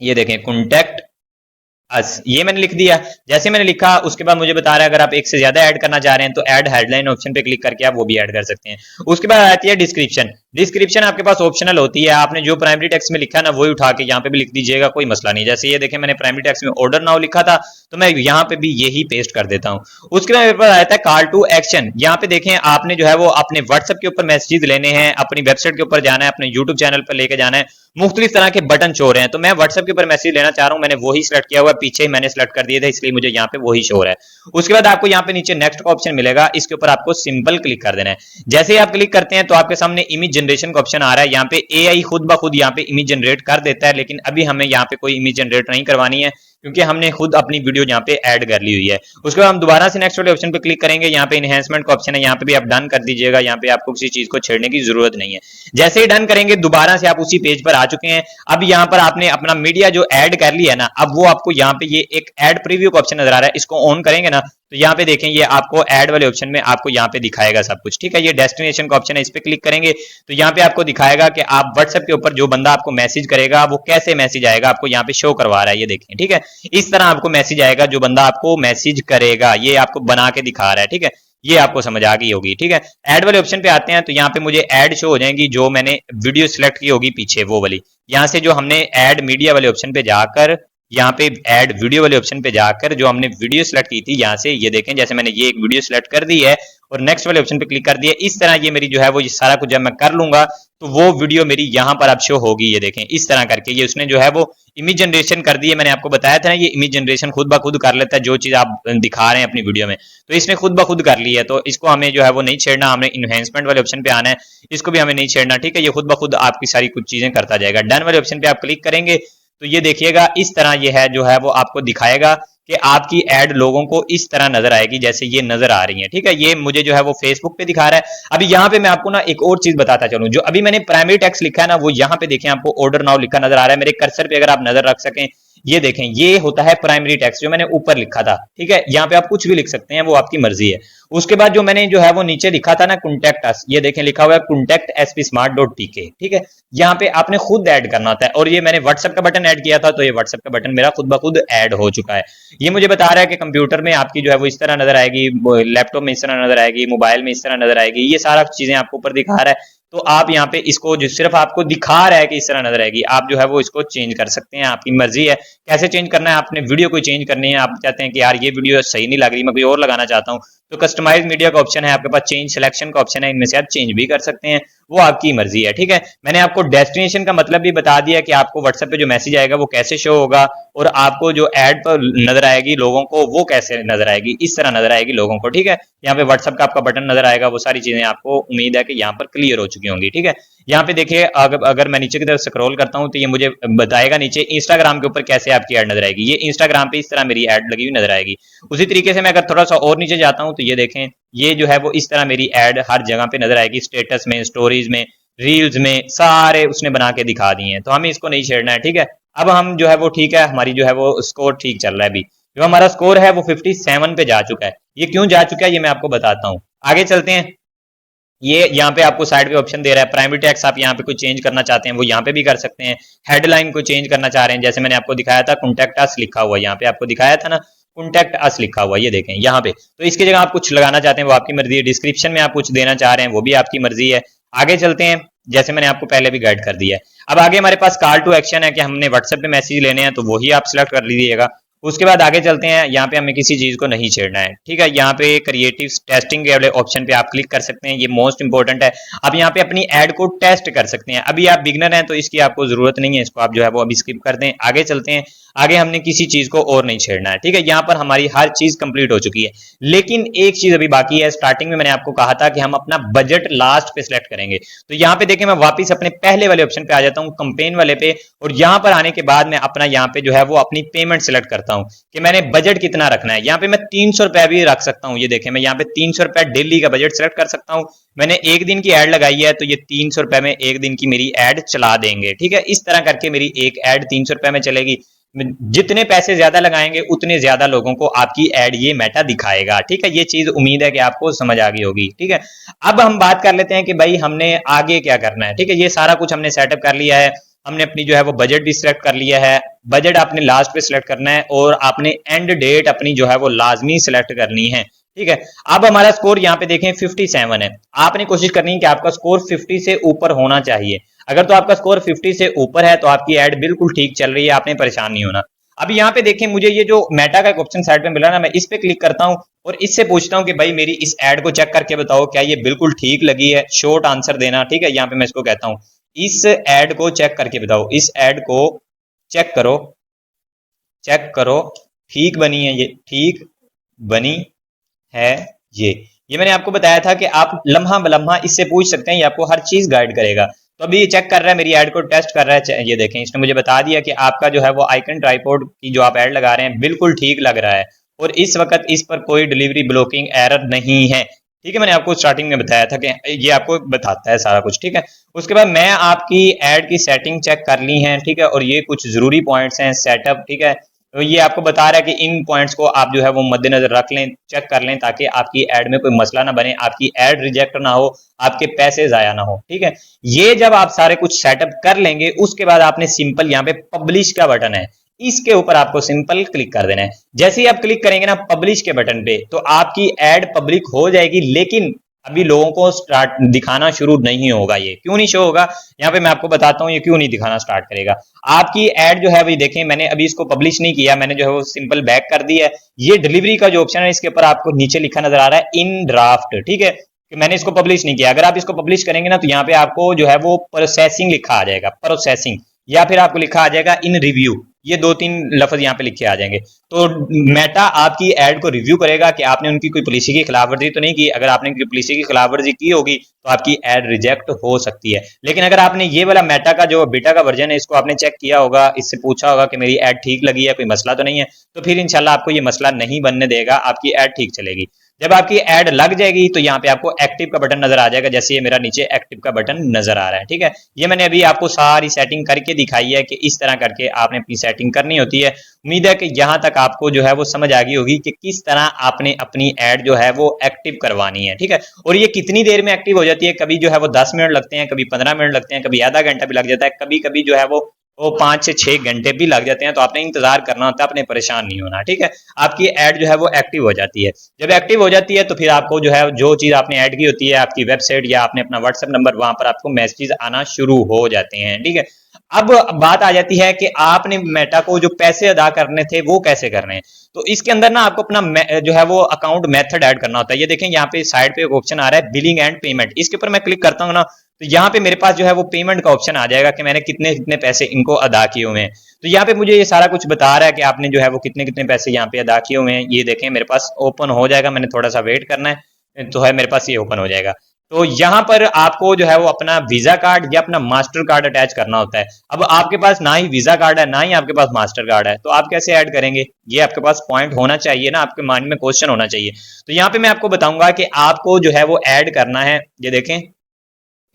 ये देखें कॉन्टैक्ट अस, ये मैंने लिख दिया। जैसे मैंने लिखा उसके बाद मुझे बता रहा है अगर आप एक से ज्यादा ऐड करना चाह रहे हैं तो ऐड हेडलाइन ऑप्शन पे क्लिक करके आप वो भी ऐड कर सकते हैं। उसके बाद आती है डिस्क्रिप्शन। डिस्क्रिप्शन आपके पास ऑप्शनल होती है, आपने जो प्राइमरी टेक्स्ट में लिखा है ना वही उठा के यहाँ पे भी लिख दीजिएगा, कोई मसला नहीं। जैसे ये देखें मैंने प्राइमरी टेक्स्ट में ऑर्डर नाउ लिखा था तो मैं यहाँ पे भी यही पेस्ट कर देता हूँ। उसके बाद मेरे पास आता है कॉल टू एक्शन। यहाँ पे देखें आपने जो है वो अपने व्हाट्सएप के ऊपर मैसेज लेने हैं, अपनी वेबसाइट के ऊपर जाना है, अपने यूट्यूब चैनल पर लेके जाना है, मुख्तलिफ तरह के बटन शो हो रहे हैं। तो मैं व्हाट्सएप के ऊपर मैसेज लेना चाह रहा हूँ, मैंने वही सिलेक्ट किया हुआ है, पीछे ही मैंने सिलेक्ट कर दिया था इसलिए मुझे यहाँ पे वही शो हो रहा है। उसके बाद आपको यहाँ पे नीचे नेक्स्ट का ऑप्शन मिलेगा, इसके ऊपर आपको सिंपल क्लिक कर देना है। जैसे ही आप क्लिक करते हैं तो आपके सामने इमेज जनरेशन का ऑप्शन आ रहा है। यहाँ पे एआई खुद ब खुद यहाँ पे इमेज जनरेट कर देता है, लेकिन अभी हमें यहाँ पे कोई इमेज जनरेट नहीं करवानी है क्योंकि हमने खुद अपनी वीडियो यहाँ पे ऐड कर ली हुई है। उसके बाद हम दोबारा से नेक्स्ट वाले ऑप्शन पे क्लिक करेंगे, यहाँ पे इनहेंसमेंट का ऑप्शन है, यहाँ पे भी आप डन कर दीजिएगा। यहाँ पे आपको किसी चीज को छेड़ने की जरूरत नहीं है। जैसे ही डन करेंगे दोबारा से आप उसी पेज पर आ चुके हैं। अब यहाँ पर आपने अपना मीडिया जो ऐड कर लिया ना, अब वो आपको यहाँ पे ये एक ऐड प्रीव्यू का ऑप्शन नजर आ रहा है, इसको ऑन करेंगे ना तो यहाँ पे देखें ये आपको ऐड वाले ऑप्शन में आपको यहाँ पे दिखाएगा सब कुछ, ठीक है। ये डेस्टिनेशन का ऑप्शन है, इस पे क्लिक करेंगे तो यहाँ पे आपको दिखाएगा कि आप व्हाट्सएप के ऊपर जो बंदा आपको मैसेज करेगा वो कैसे मैसेज आएगा, आपको यहाँ पे शो करवा रहा है, ये देखें, ठीक है। इस तरह आपको मैसेज आएगा जो बंदा आपको मैसेज करेगा, ये आपको बना के दिखा रहा है, ठीक है। ये आपको समझ आ गई होगी, ठीक है। ऐड वाले ऑप्शन पे आते हैं तो यहाँ पे मुझे ऐड शो हो जाएंगी जो मैंने वीडियो सिलेक्ट की होगी पीछे वो वाली। यहाँ से जो हमने ऐड मीडिया वाले ऑप्शन पे जाकर यहाँ पे ऐड वीडियो वाले ऑप्शन पे जाकर जो हमने वीडियो सिलेक्ट की थी यहाँ से ये देखें, जैसे मैंने ये एक वीडियो सिलेक्ट कर दी है और नेक्स्ट वाले ऑप्शन पे क्लिक कर दिया, इस तरह ये मेरी जो है वो ये सारा कुछ जब मैं कर लूंगा तो वो वीडियो मेरी यहाँ पर अब शो होगी। ये देखें इस तरह करके ये उसने जो है वो इमेज जनरेशन कर दी है। मैंने आपको बताया था ना ये इमेज जनरेशन खुद ब खुद कर लेता है, जो चीज आप दिखा रहे हैं अपनी वीडियो में तो इसने खुद ब खुद कर ली है। तो इसको हमें जो है वो नहीं छेड़ना, हमें इनहेंसमेंट वाले ऑप्शन पे आना है, इसको भी हमें नहीं छेड़ना, ठीक है। ये खुद ब खुद आपकी सारी कुछ चीजें करता जाएगा। डन वाले ऑप्शन पे आप क्लिक करेंगे तो ये देखिएगा इस तरह ये है जो है वो आपको दिखाएगा कि आपकी ऐड लोगों को इस तरह नजर आएगी जैसे ये नजर आ रही है, ठीक है। ये मुझे जो है वो फेसबुक पे दिखा रहा है। अभी यहाँ पे मैं आपको ना एक और चीज बताता चलूं, जो अभी मैंने प्राइमरी टेक्स्ट लिखा है ना वो यहाँ पे देखें आपको ऑर्डर नाउ लिखा नजर आ रहा है। मेरे कर्सर पे अगर आप नजर रख सकें ये देखें ये होता है प्राइमरी टेक्स्ट जो मैंने ऊपर लिखा था, ठीक है। यहाँ पे आप कुछ भी लिख सकते हैं, वो आपकी मर्जी है। उसके बाद जो मैंने जो है वो नीचे लिखा था ना कॉन्टैक्ट अस, ये देखें लिखा हुआ है कॉन्टैक्ट spsmart.tk, ठीक है। यहाँ पे आपने खुद ऐड करना होता है और ये मैंने व्हाट्सएप का बटन ऐड किया था तो ये व्हाट्सएप का बटन मेरा खुद ब खुद ऐड हो चुका है। ये मुझे बता रहा है कि कंप्यूटर में आपकी जो है वो इस तरह नजर आएगी, लैपटॉप में इस तरह नजर आएगी, मोबाइल में इस तरह नजर आएगी, ये सारा चीजें आपको ऊपर दिखा रहा है। तो आप यहाँ पे इसको जो सिर्फ आपको दिखा रहा है कि इस तरह नजर आएगी, आप जो है वो इसको चेंज कर सकते हैं, आपकी मर्जी है कैसे चेंज करना है। आपने वीडियो को चेंज करनी है, आप चाहते हैं कि यार ये वीडियो सही नहीं लग रही, मैं कोई और लगाना चाहता हूँ तो कस्टमाइज मीडिया का ऑप्शन है आपके पास, चेंज सिलेक्शन का ऑप्शन है, इनमें से आप चेंज भी कर सकते हैं, वो आपकी मर्जी है, ठीक है। मैंने आपको डेस्टिनेशन का मतलब भी बता दिया कि आपको व्हाट्सएप पे जो मैसेज आएगा वो कैसे शो होगा और आपको जो ऐड पर नजर आएगी लोगों को वो कैसे नजर आएगी, इस तरह नजर आएगी लोगों को, ठीक है। यहाँ पे व्हाट्सएप का आपका बटन नजर आएगा, वो सारी चीजें आपको उम्मीद है कि यहाँ पर क्लियर हो चुकी होंगी, ठीक है। यहाँ पे देखिए अगर मैं नीचे की तरफ स्क्रॉल करता हूँ तो ये मुझे बताएगा नीचे इंस्टाग्राम के ऊपर कैसे आपकी ऐड नजर आएगी। ये इंस्टाग्राम पे इस तरह मेरी ऐड लगी हुई नजर आएगी। उसी तरीके से मैं अगर थोड़ा सा और नीचे जाता हूँ तो ये देखें ये जो है वो इस तरह मेरी ऐड हर जगह पे नजर आएगी, स्टेटस में, स्टोरीज में, रील्स में, सारे उसने बना के दिखा दिए हैं। तो हमें इसको नहीं छेड़ना है, ठीक है। अब हम जो है वो ठीक है, हमारी जो है वो स्कोर ठीक चल रहा है। अभी जो हमारा स्कोर है वो 57 पे जा चुका है। ये क्यों जा चुका है ये मैं आपको बताता हूँ, आगे चलते हैं। ये यहाँ पे आपको साइड पे ऑप्शन दे रहा है प्राइमरी टेक्स्ट, आप यहाँ पे कुछ चेंज करना चाहते हैं वो यहाँ पे भी कर सकते हैं। हेडलाइन को चेंज करना चाह रहे हैं, जैसे मैंने आपको दिखाया था कॉन्टैक्ट अस लिखा हुआ, यहाँ पे आपको दिखाया था ना कॉन्टैक्ट अस लिखा हुआ, ये देखें यहाँ पे। तो इसकी जगह आप कुछ लगाना चाहते हैं वो आपकी मर्जी है। डिस्क्रिप्शन में आप कुछ देना चाह रहे हैं वो भी आपकी मर्जी है। आगे चलते हैं, जैसे मैंने आपको पहले भी गाइड कर दिया है। अब आगे हमारे पास कॉल टू एक्शन है कि हमने व्हाट्सएप पे मैसेज लेने हैं तो वही आप सिलेक्ट कर लीजिएगा। उसके बाद आगे चलते हैं, यहाँ पे हमें किसी चीज को नहीं छेड़ना है, ठीक है। यहाँ पे क्रिएटिव टेस्टिंग वाले ऑप्शन पे आप क्लिक कर सकते हैं, ये मोस्ट इंपॉर्टेंट है। आप यहाँ पे अपनी ऐड को टेस्ट कर सकते हैं। अभी आप बिगनर हैं तो इसकी आपको जरूरत नहीं है, इसको आप जो है वो अभी स्किप कर दें। आगे चलते हैं, आगे हमने किसी चीज को और नहीं छेड़ना है, ठीक है। यहाँ पर हमारी हर चीज कंप्लीट हो चुकी है, लेकिन एक चीज अभी बाकी है। स्टार्टिंग में मैंने आपको कहा था कि हम अपना बजट लास्ट पे सिलेक्ट करेंगे, तो यहाँ पे देखिए मैं वापस अपने पहले वाले ऑप्शन पे आ जाता हूँ, कंपेन वाले पे, और यहाँ पर आने के बाद मैं अपना यहाँ पे जो है वो अपनी पेमेंट सिलेक्ट करता हूँ कि मैंने बजट कितना रखना है। यहाँ पे मैं 300 रुपया भी रख सकता हूँ, ये देखें मैं यहाँ पे 300 रुपया डेली का बजट सिलेक्ट कर सकता हूँ। मैंने एक दिन की ऐड लगाई है तो ये 300 रुपए में एक दिन की मेरी ऐड चला देंगे, ठीक है। इस तरह करके मेरी एक ऐड 300 रुपए में चलेगी। जितने पैसे ज्यादा लगाएंगे उतने ज्यादा लोगों को आपकी ऐड ये मेटा दिखाएगा, ठीक है। ये चीज उम्मीद है कि आपको समझ आ गई होगी, ठीक है। अब हम बात कर लेते हैं कि भाई हमने आगे क्या करना है, ठीक है। ये सारा कुछ हमने सेटअप कर लिया है। हमने अपनी जो है वो बजट भी सिलेक्ट कर लिया है। बजट आपने लास्ट पे सिलेक्ट करना है और आपने एंड डेट अपनी जो है वो लाजमी सिलेक्ट करनी है। ठीक है, अब हमारा स्कोर यहाँ पे देखें 57 है। आपने कोशिश करनी है कि आपका स्कोर 50 से ऊपर होना चाहिए। अगर तो आपका स्कोर 50 से ऊपर है तो आपकी एड बिल्कुल ठीक चल रही है, आपने परेशान नहीं होना। अब यहाँ पे देखें, मुझे ये जो मेटा का एक ऑप्शन साइड पे मिला ना, मैं इस पे क्लिक करता हूँ और इससे पूछता हूँ कि भाई मेरी इस एड को चेक करके बताओ क्या ये बिल्कुल ठीक लगी है। शॉर्ट आंसर देना। ठीक है, यहाँ पे मैं इसको कहता हूँ इस एड को चेक करके बताओ, इस एड को चेक करो, चेक करो ठीक बनी है, ये ठीक बनी है। ये मैंने आपको बताया था कि आप लम्हा बलम्हा इससे पूछ सकते हैं, ये आपको हर चीज गाइड करेगा। तो अभी ये चेक कर रहा है, मेरी ऐड को टेस्ट कर रहा है। ये देखें, इसने मुझे बता दिया कि आपका जो है वो आइकन ट्राइपॉड की जो आप ऐड लगा रहे हैं बिल्कुल ठीक लग रहा है और इस वक्त इस पर कोई डिलीवरी ब्लॉकिंग एरर नहीं है। ठीक है, मैंने आपको स्टार्टिंग में बताया था कि ये आपको बताता है सारा कुछ। ठीक है, उसके बाद मैं आपकी ऐड की सेटिंग चेक कर ली है। ठीक है, और ये कुछ जरूरी पॉइंट्स हैं सेटअप। ठीक है, तो ये आपको बता रहा है कि इन पॉइंट्स को आप जो है वो मद्देनजर रख लें, चेक कर लें, ताकि आपकी ऐड में कोई मसला ना बने, आपकी ऐड रिजेक्ट ना हो, आपके पैसे जाया ना हो। ठीक है, ये जब आप सारे कुछ सेटअप कर लेंगे उसके बाद आपने सिंपल यहाँ पे पब्लिश का बटन है, इसके ऊपर आपको सिंपल क्लिक कर देना है। जैसे ही आप क्लिक करेंगे ना पब्लिश के बटन पे, तो आपकी ऐड पब्लिक हो जाएगी, लेकिन अभी लोगों को स्टार्ट दिखाना शुरू नहीं होगा। ये क्यों नहीं शो होगा, यहाँ पे मैं आपको बताता हूँ ये क्यों नहीं दिखाना स्टार्ट करेगा। आपकी ऐड जो है अभी देखें, मैंने अभी इसको पब्लिश नहीं किया, मैंने जो है वो सिंपल बैक कर दिया है। ये डिलीवरी का जो ऑप्शन है इसके ऊपर आपको नीचे लिखा नजर आ रहा है इन ड्राफ्ट। ठीक है, कि मैंने इसको पब्लिश नहीं किया। अगर आप इसको पब्लिश करेंगे ना तो यहाँ पे आपको जो है वो प्रोसेसिंग लिखा आ जाएगा, प्रोसेसिंग, या फिर आपको लिखा आ जाएगा इन रिव्यू। ये दो तीन लफ्ज यहाँ पे लिखे आ जाएंगे। तो मेटा आपकी ऐड को रिव्यू करेगा कि आपने उनकी कोई पॉलिसी की खिलाफवर्जी तो नहीं की। अगर आपने पॉलिसी की खिलाफवर्जी की होगी तो आपकी ऐड रिजेक्ट हो सकती है। लेकिन अगर आपने ये वाला मेटा का जो बीटा का वर्जन है इसको आपने चेक किया होगा, इससे पूछा होगा कि मेरी ऐड ठीक लगी है, कोई मसला तो नहीं है, तो फिर इंशाल्लाह आपको ये मसला नहीं बनने देगा, आपकी ऐड ठीक चलेगी। जब आपकी ऐड लग जाएगी तो यहाँ पे आपको एक्टिव का बटन नजर आ जाएगा, जैसे ये मेरा नीचे एक्टिव का बटन नजर आ रहा है। ठीक है, ये मैंने अभी आपको सारी सेटिंग करके दिखाई है कि इस तरह करके आपने अपनी सेटिंग करनी होती है। उम्मीद है कि यहाँ तक आपको जो है वो समझ आ गई होगी कि किस तरह आपने अपनी ऐड जो है वो एक्टिव करवानी है। ठीक है, और ये कितनी देर में एक्टिव हो जाती है, कभी जो है वो 10 मिनट लगते हैं, कभी 15 मिनट लगते हैं, कभी आधा घंटा भी लग जाता है, कभी कभी जो है वो 5 से 6 घंटे भी लग जाते हैं। तो आपने इंतजार करना होता है, आपने परेशान नहीं होना। ठीक है, आपकी ऐड जो है वो एक्टिव हो जाती है। जब एक्टिव हो जाती है तो फिर आपको जो है जो चीज आपने ऐड की होती है, आपकी वेबसाइट या आपने अपना व्हाट्सएप नंबर, वहां पर आपको मैसेज आना शुरू हो जाते हैं। ठीक है, अब बात आ जाती है कि आपने मेटा को जो पैसे अदा करने थे वो कैसे करने हैं। तो इसके अंदर ना आपको अपना जो है वो अकाउंट मेथड ऐड करना होता है। ये देखें, यहाँ पे साइड पे एक ऑप्शन आ रहा है बिलिंग एंड पेमेंट, इसके ऊपर मैं क्लिक करता हूँ ना तो यहाँ पे मेरे पास जो है वो पेमेंट का ऑप्शन आ जाएगा कि मैंने कितने कितने पैसे इनको अदा किए हुए हैं। तो यहाँ पे मुझे ये सारा कुछ बता रहा है कि आपने जो है वो कितने कितने पैसे यहाँ पे अदा किए हुए हैं। ये देखें, मेरे पास ओपन हो जाएगा, मैंने थोड़ा सा वेट करना है तो है मेरे पास ये ओपन हो जाएगा। तो यहाँ पर आपको जो है वो अपना वीजा कार्ड या अपना मास्टर कार्ड अटैच करना होता है। अब आपके पास ना ही वीजा कार्ड है ना ही आपके पास मास्टर कार्ड है, तो आप कैसे ऐड करेंगे? ये आपके पास पॉइंट होना चाहिए ना, आपके माइंड में क्वेश्चन होना चाहिए। तो यहाँ पे मैं आपको बताऊंगा कि आपको जो है वो ऐड करना है। ये देखें,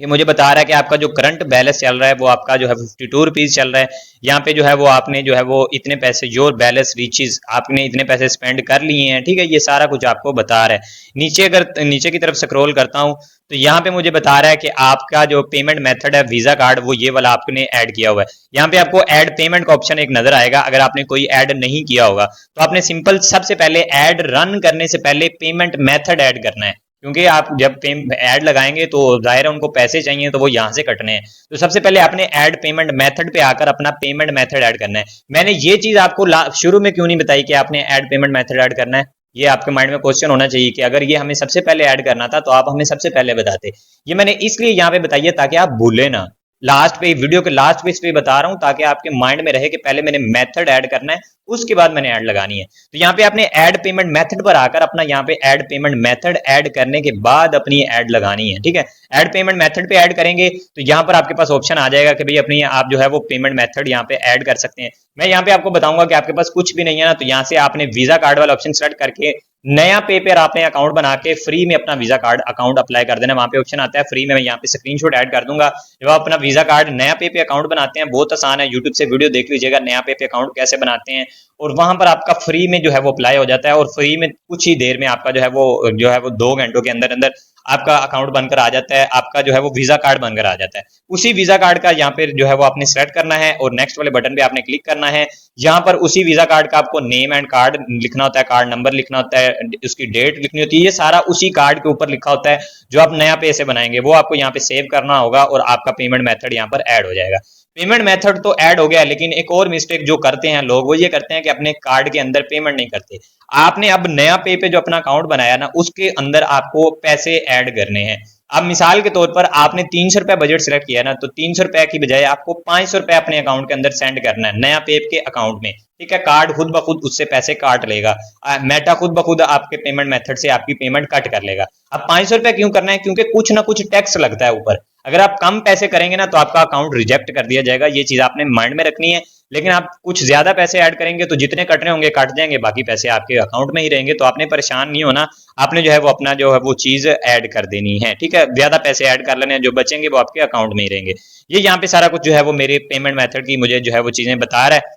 ये मुझे बता रहा है कि आपका जो करंट बैलेंस चल रहा है वो आपका जो है 52 रुपीज चल रहा है। यहाँ पे जो है वो आपने जो है वो इतने पैसे, योर बैलेंस रीचेज, आपने इतने पैसे स्पेंड कर लिए हैं। ठीक है, ये सारा कुछ आपको बता रहा है। नीचे अगर नीचे की तरफ स्क्रॉल करता हूँ तो यहाँ पे मुझे बता रहा है कि आपका जो पेमेंट मेथड है वीजा कार्ड, वो ये वाला आपने ऐड किया हुआ है। यहाँ पे आपको ऐड पेमेंट का ऑप्शन एक नजर आएगा। अगर आपने कोई ऐड नहीं किया होगा तो आपने सिंपल सबसे पहले ऐड रन करने से पहले पेमेंट मेथड ऐड करना है, क्योंकि आप जब ऐड लगाएंगे तो जाहिर है उनको पैसे चाहिए, तो वो यहाँ से कटने हैं। तो सबसे पहले आपने ऐड पेमेंट मेथड पे आकर अपना पेमेंट मेथड ऐड करना है। मैंने ये चीज आपको शुरू में क्यों नहीं बताई कि आपने ऐड पेमेंट मेथड ऐड करना है? ये आपके माइंड में क्वेश्चन होना चाहिए कि अगर ये हमें सबसे पहले ऐड करना था तो आप हमें सबसे पहले बताते। ये मैंने इसलिए यहाँ पे बताइए ताकि आप भूले ना। लास्ट पे, वीडियो के लास्ट पे इस पे बता रहा हूं ताकि आपके माइंड में रहे कि पहले मैंने मेथड ऐड करना है, उसके बाद मैंने ऐड लगानी है। तो यहाँ पे आपने ऐड पेमेंट मेथड पर आकर अपना यहाँ पे ऐड पेमेंट मेथड ऐड करने के बाद अपनी ऐड लगानी है। ठीक है, ऐड पेमेंट मेथड पे ऐड करेंगे तो यहाँ पर आपके पास ऑप्शन आ जाएगा कि भाई अपनी आप जो है वो पेमेंट मेथड यहाँ पे ऐड कर सकते हैं। मैं यहाँ पे आपको बताऊंगा कि आपके पास कुछ भी नहीं है ना, तो यहाँ से आपने वीजा कार्ड वाला ऑप्शन सेलेक्ट करके नया पे पर आपने अकाउंट बना के फ्री में अपना वीजा कार्ड अकाउंट अप्लाई कर देना। वहां पे ऑप्शन आता है फ्री में, मैं यहाँ पे स्क्रीनशॉट ऐड कर दूंगा। जब आप अपना वीजा कार्ड नया पे अकाउंट बनाते हैं, बहुत आसान है, यूट्यूब से वीडियो देख लीजिएगा नया पे अकाउंट कैसे बनाते हैं, और वहां पर आपका फ्री में जो है वो अप्लाई हो जाता है और फ्री में कुछ ही देर में आपका जो है वो 2 घंटों के अंदर अंदर आपका अकाउंट बनकर आ जाता है, आपका जो है वो वीजा कार्ड बनकर आ जाता है। उसी वीजा कार्ड का यहाँ पे जो है वो आपने सेलेक्ट करना है और नेक्स्ट वाले बटन पे आपने क्लिक करना है। यहाँ पर उसी वीजा कार्ड का आपको नेम एंड कार्ड लिखना होता है, कार्ड नंबर लिखना होता है, उसकी डेट लिखनी होती है, ये सारा उसी कार्ड के ऊपर लिखा होता है। जो आप नया पैसे बनाएंगे वो आपको यहाँ पे सेव करना होगा और आपका पेमेंट मेथड यहाँ पर ऐड हो जाएगा। पेमेंट मेथड तो ऐड हो गया, लेकिन एक और मिस्टेक जो करते हैं लोग वो ये करते हैं कि अपने कार्ड के अंदर पेमेंट नहीं करते। आपने अब नया पे पे जो अपना अकाउंट बनाया ना, उसके अंदर आपको पैसे ऐड करने हैं। अब मिसाल के तौर पर आपने 300 रुपए बजट सिलेक्ट किया ना, तो 300 रुपए की बजाय आपको 500 रुपए अपने अकाउंट के अंदर सेंड करना है, नया पेप के अकाउंट में। ठीक है, कार्ड खुद ब खुद उससे पैसे काट लेगा, मेटा खुद ब खुद आपके पेमेंट मेथड से आपकी पेमेंट कट कर लेगा। अब 500 रुपए क्यों करना है? क्योंकि कुछ ना कुछ टैक्स लगता है ऊपर। अगर आप कम पैसे करेंगे ना तो आपका अकाउंट रिजेक्ट कर दिया जाएगा, ये चीज आपने माइंड में रखनी है। लेकिन आप कुछ ज्यादा पैसे ऐड करेंगे तो जितने कट रहे होंगे कट जाएंगे, बाकी पैसे आपके अकाउंट में ही रहेंगे। तो आपने परेशान नहीं होना, आपने जो है वो अपना जो है वो चीज ऐड कर देनी है। ठीक है, ज्यादा पैसे ऐड कर लेने हैं, जो बचेंगे वो आपके अकाउंट में ही रहेंगे। ये यहाँ पे सारा कुछ जो है वो मेरे पेमेंट मेथड की मुझे जो है वो चीजें बता रहा है।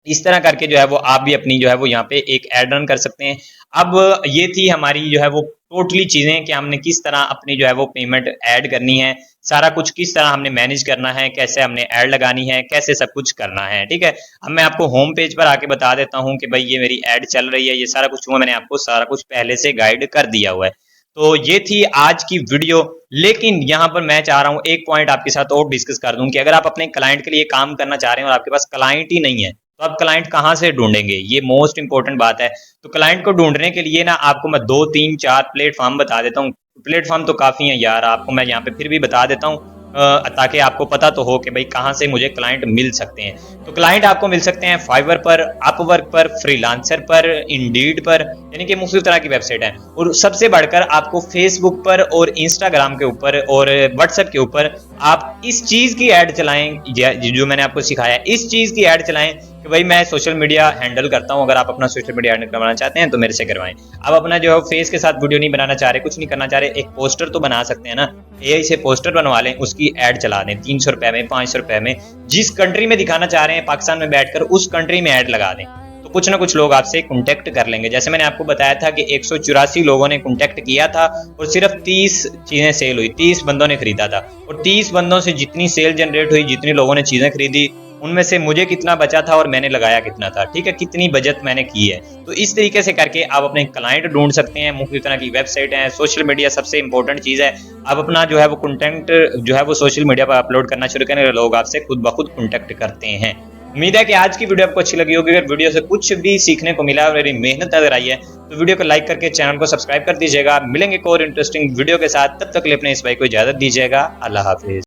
इस तरह करके जो है वो आप भी अपनी जो है वो यहाँ पे एक ऐड रन कर सकते हैं। अब ये थी हमारी जो है वो टोटली चीजें कि हमने किस तरह अपनी जो है वो पेमेंट ऐड करनी है, सारा कुछ किस तरह हमने मैनेज करना है, कैसे हमने ऐड लगानी है, कैसे सब कुछ करना है। ठीक है, अब मैं आपको होम पेज पर आके बता देता हूँ कि भाई ये मेरी ऐड चल रही है, ये सारा कुछ हुआ, मैंने आपको सारा कुछ पहले से गाइड कर दिया हुआ है। तो ये थी आज की वीडियो। लेकिन यहाँ पर मैं चाह रहा हूँ एक पॉइंट आपके साथ और डिस्कस कर दूं कि अगर आप अपने क्लाइंट के लिए काम करना चाह रहे हैं और आपके पास क्लाइंट ही नहीं है, तो आप क्लाइंट कहाँ से ढूंढेंगे? ये मोस्ट इंपॉर्टेंट बात है। तो क्लाइंट को ढूंढने के लिए ना आपको मैं 2 3 4 प्लेटफॉर्म बता देता हूँ। प्लेटफॉर्म तो काफी है यार, आपको मैं यहाँ पे फिर भी बता देता हूँ ताकि आपको पता तो हो कि भाई कहाँ से मुझे क्लाइंट मिल सकते हैं। तो क्लाइंट आपको मिल सकते हैं फाइवर पर, अपवर्क पर, फ्रीलांसर पर, इंडीड पर, यानी कि मुख्तलिफ तरह की वेबसाइट है। और सबसे बढ़कर आपको फेसबुक पर और इंस्टाग्राम के ऊपर और व्हाट्सएप के ऊपर आप इस चीज की ऐड चलाएं, जो मैंने आपको सिखाया इस चीज की ऐड चलाएं कि भाई मैं सोशल मीडिया हैंडल करता हूं, अगर आप अपना सोशल मीडिया हैंडल करवाना चाहते हैं तो मेरे से करवाएं। अब अपना जो है फेस के साथ वीडियो नहीं बनाना चाह रहे, कुछ नहीं करना चाह रहे, एक पोस्टर तो बना सकते हैं ना, एआई से पोस्टर बनवा लें, उसकी ऐड चला दें 300 रुपए में, 500 रुपए में, जिस कंट्री में दिखाना चाह रहे हैं पाकिस्तान में बैठकर उस कंट्री में ऐड लगा दें। तो कुछ ना कुछ लोग आपसे कांटेक्ट कर लेंगे। जैसे मैंने आपको बताया था कि 184 लोगों ने कांटेक्ट किया था और सिर्फ 30 चीजें सेल हुई, 30 बंदों ने खरीदा था। और 30 बंदों से जितनी सेल जनरेट हुई, जितनी लोगों ने चीजें खरीदी, उनमें से मुझे कितना बचा था और मैंने लगाया कितना था। ठीक है, कितनी बचत मैंने की है। तो इस तरीके से करके आप अपने क्लाइंट ढूंढ सकते हैं। मुख्तलिफ तरह की वेबसाइट है, सोशल मीडिया सबसे इंपॉर्टेंट चीज है। आप अपना जो है वो कंटेंट जो है वो सोशल मीडिया पर अपलोड करना शुरू करें, लोग आपसे खुद ब खुद कॉन्टेक्ट करते हैं। उम्मीद है कि आज की वीडियो आपको अच्छी लगी होगी। अगर वीडियो से कुछ भी सीखने को मिला और मेरी मेहनत नजर आई है तो वीडियो को लाइक करके चैनल को सब्सक्राइब कर दीजिएगा। मिलेंगे एक और इंटरेस्टिंग वीडियो के साथ, तब तक के लिए अपने इस भाई को इजाजत दीजिएगा। अल्लाह हाफिज।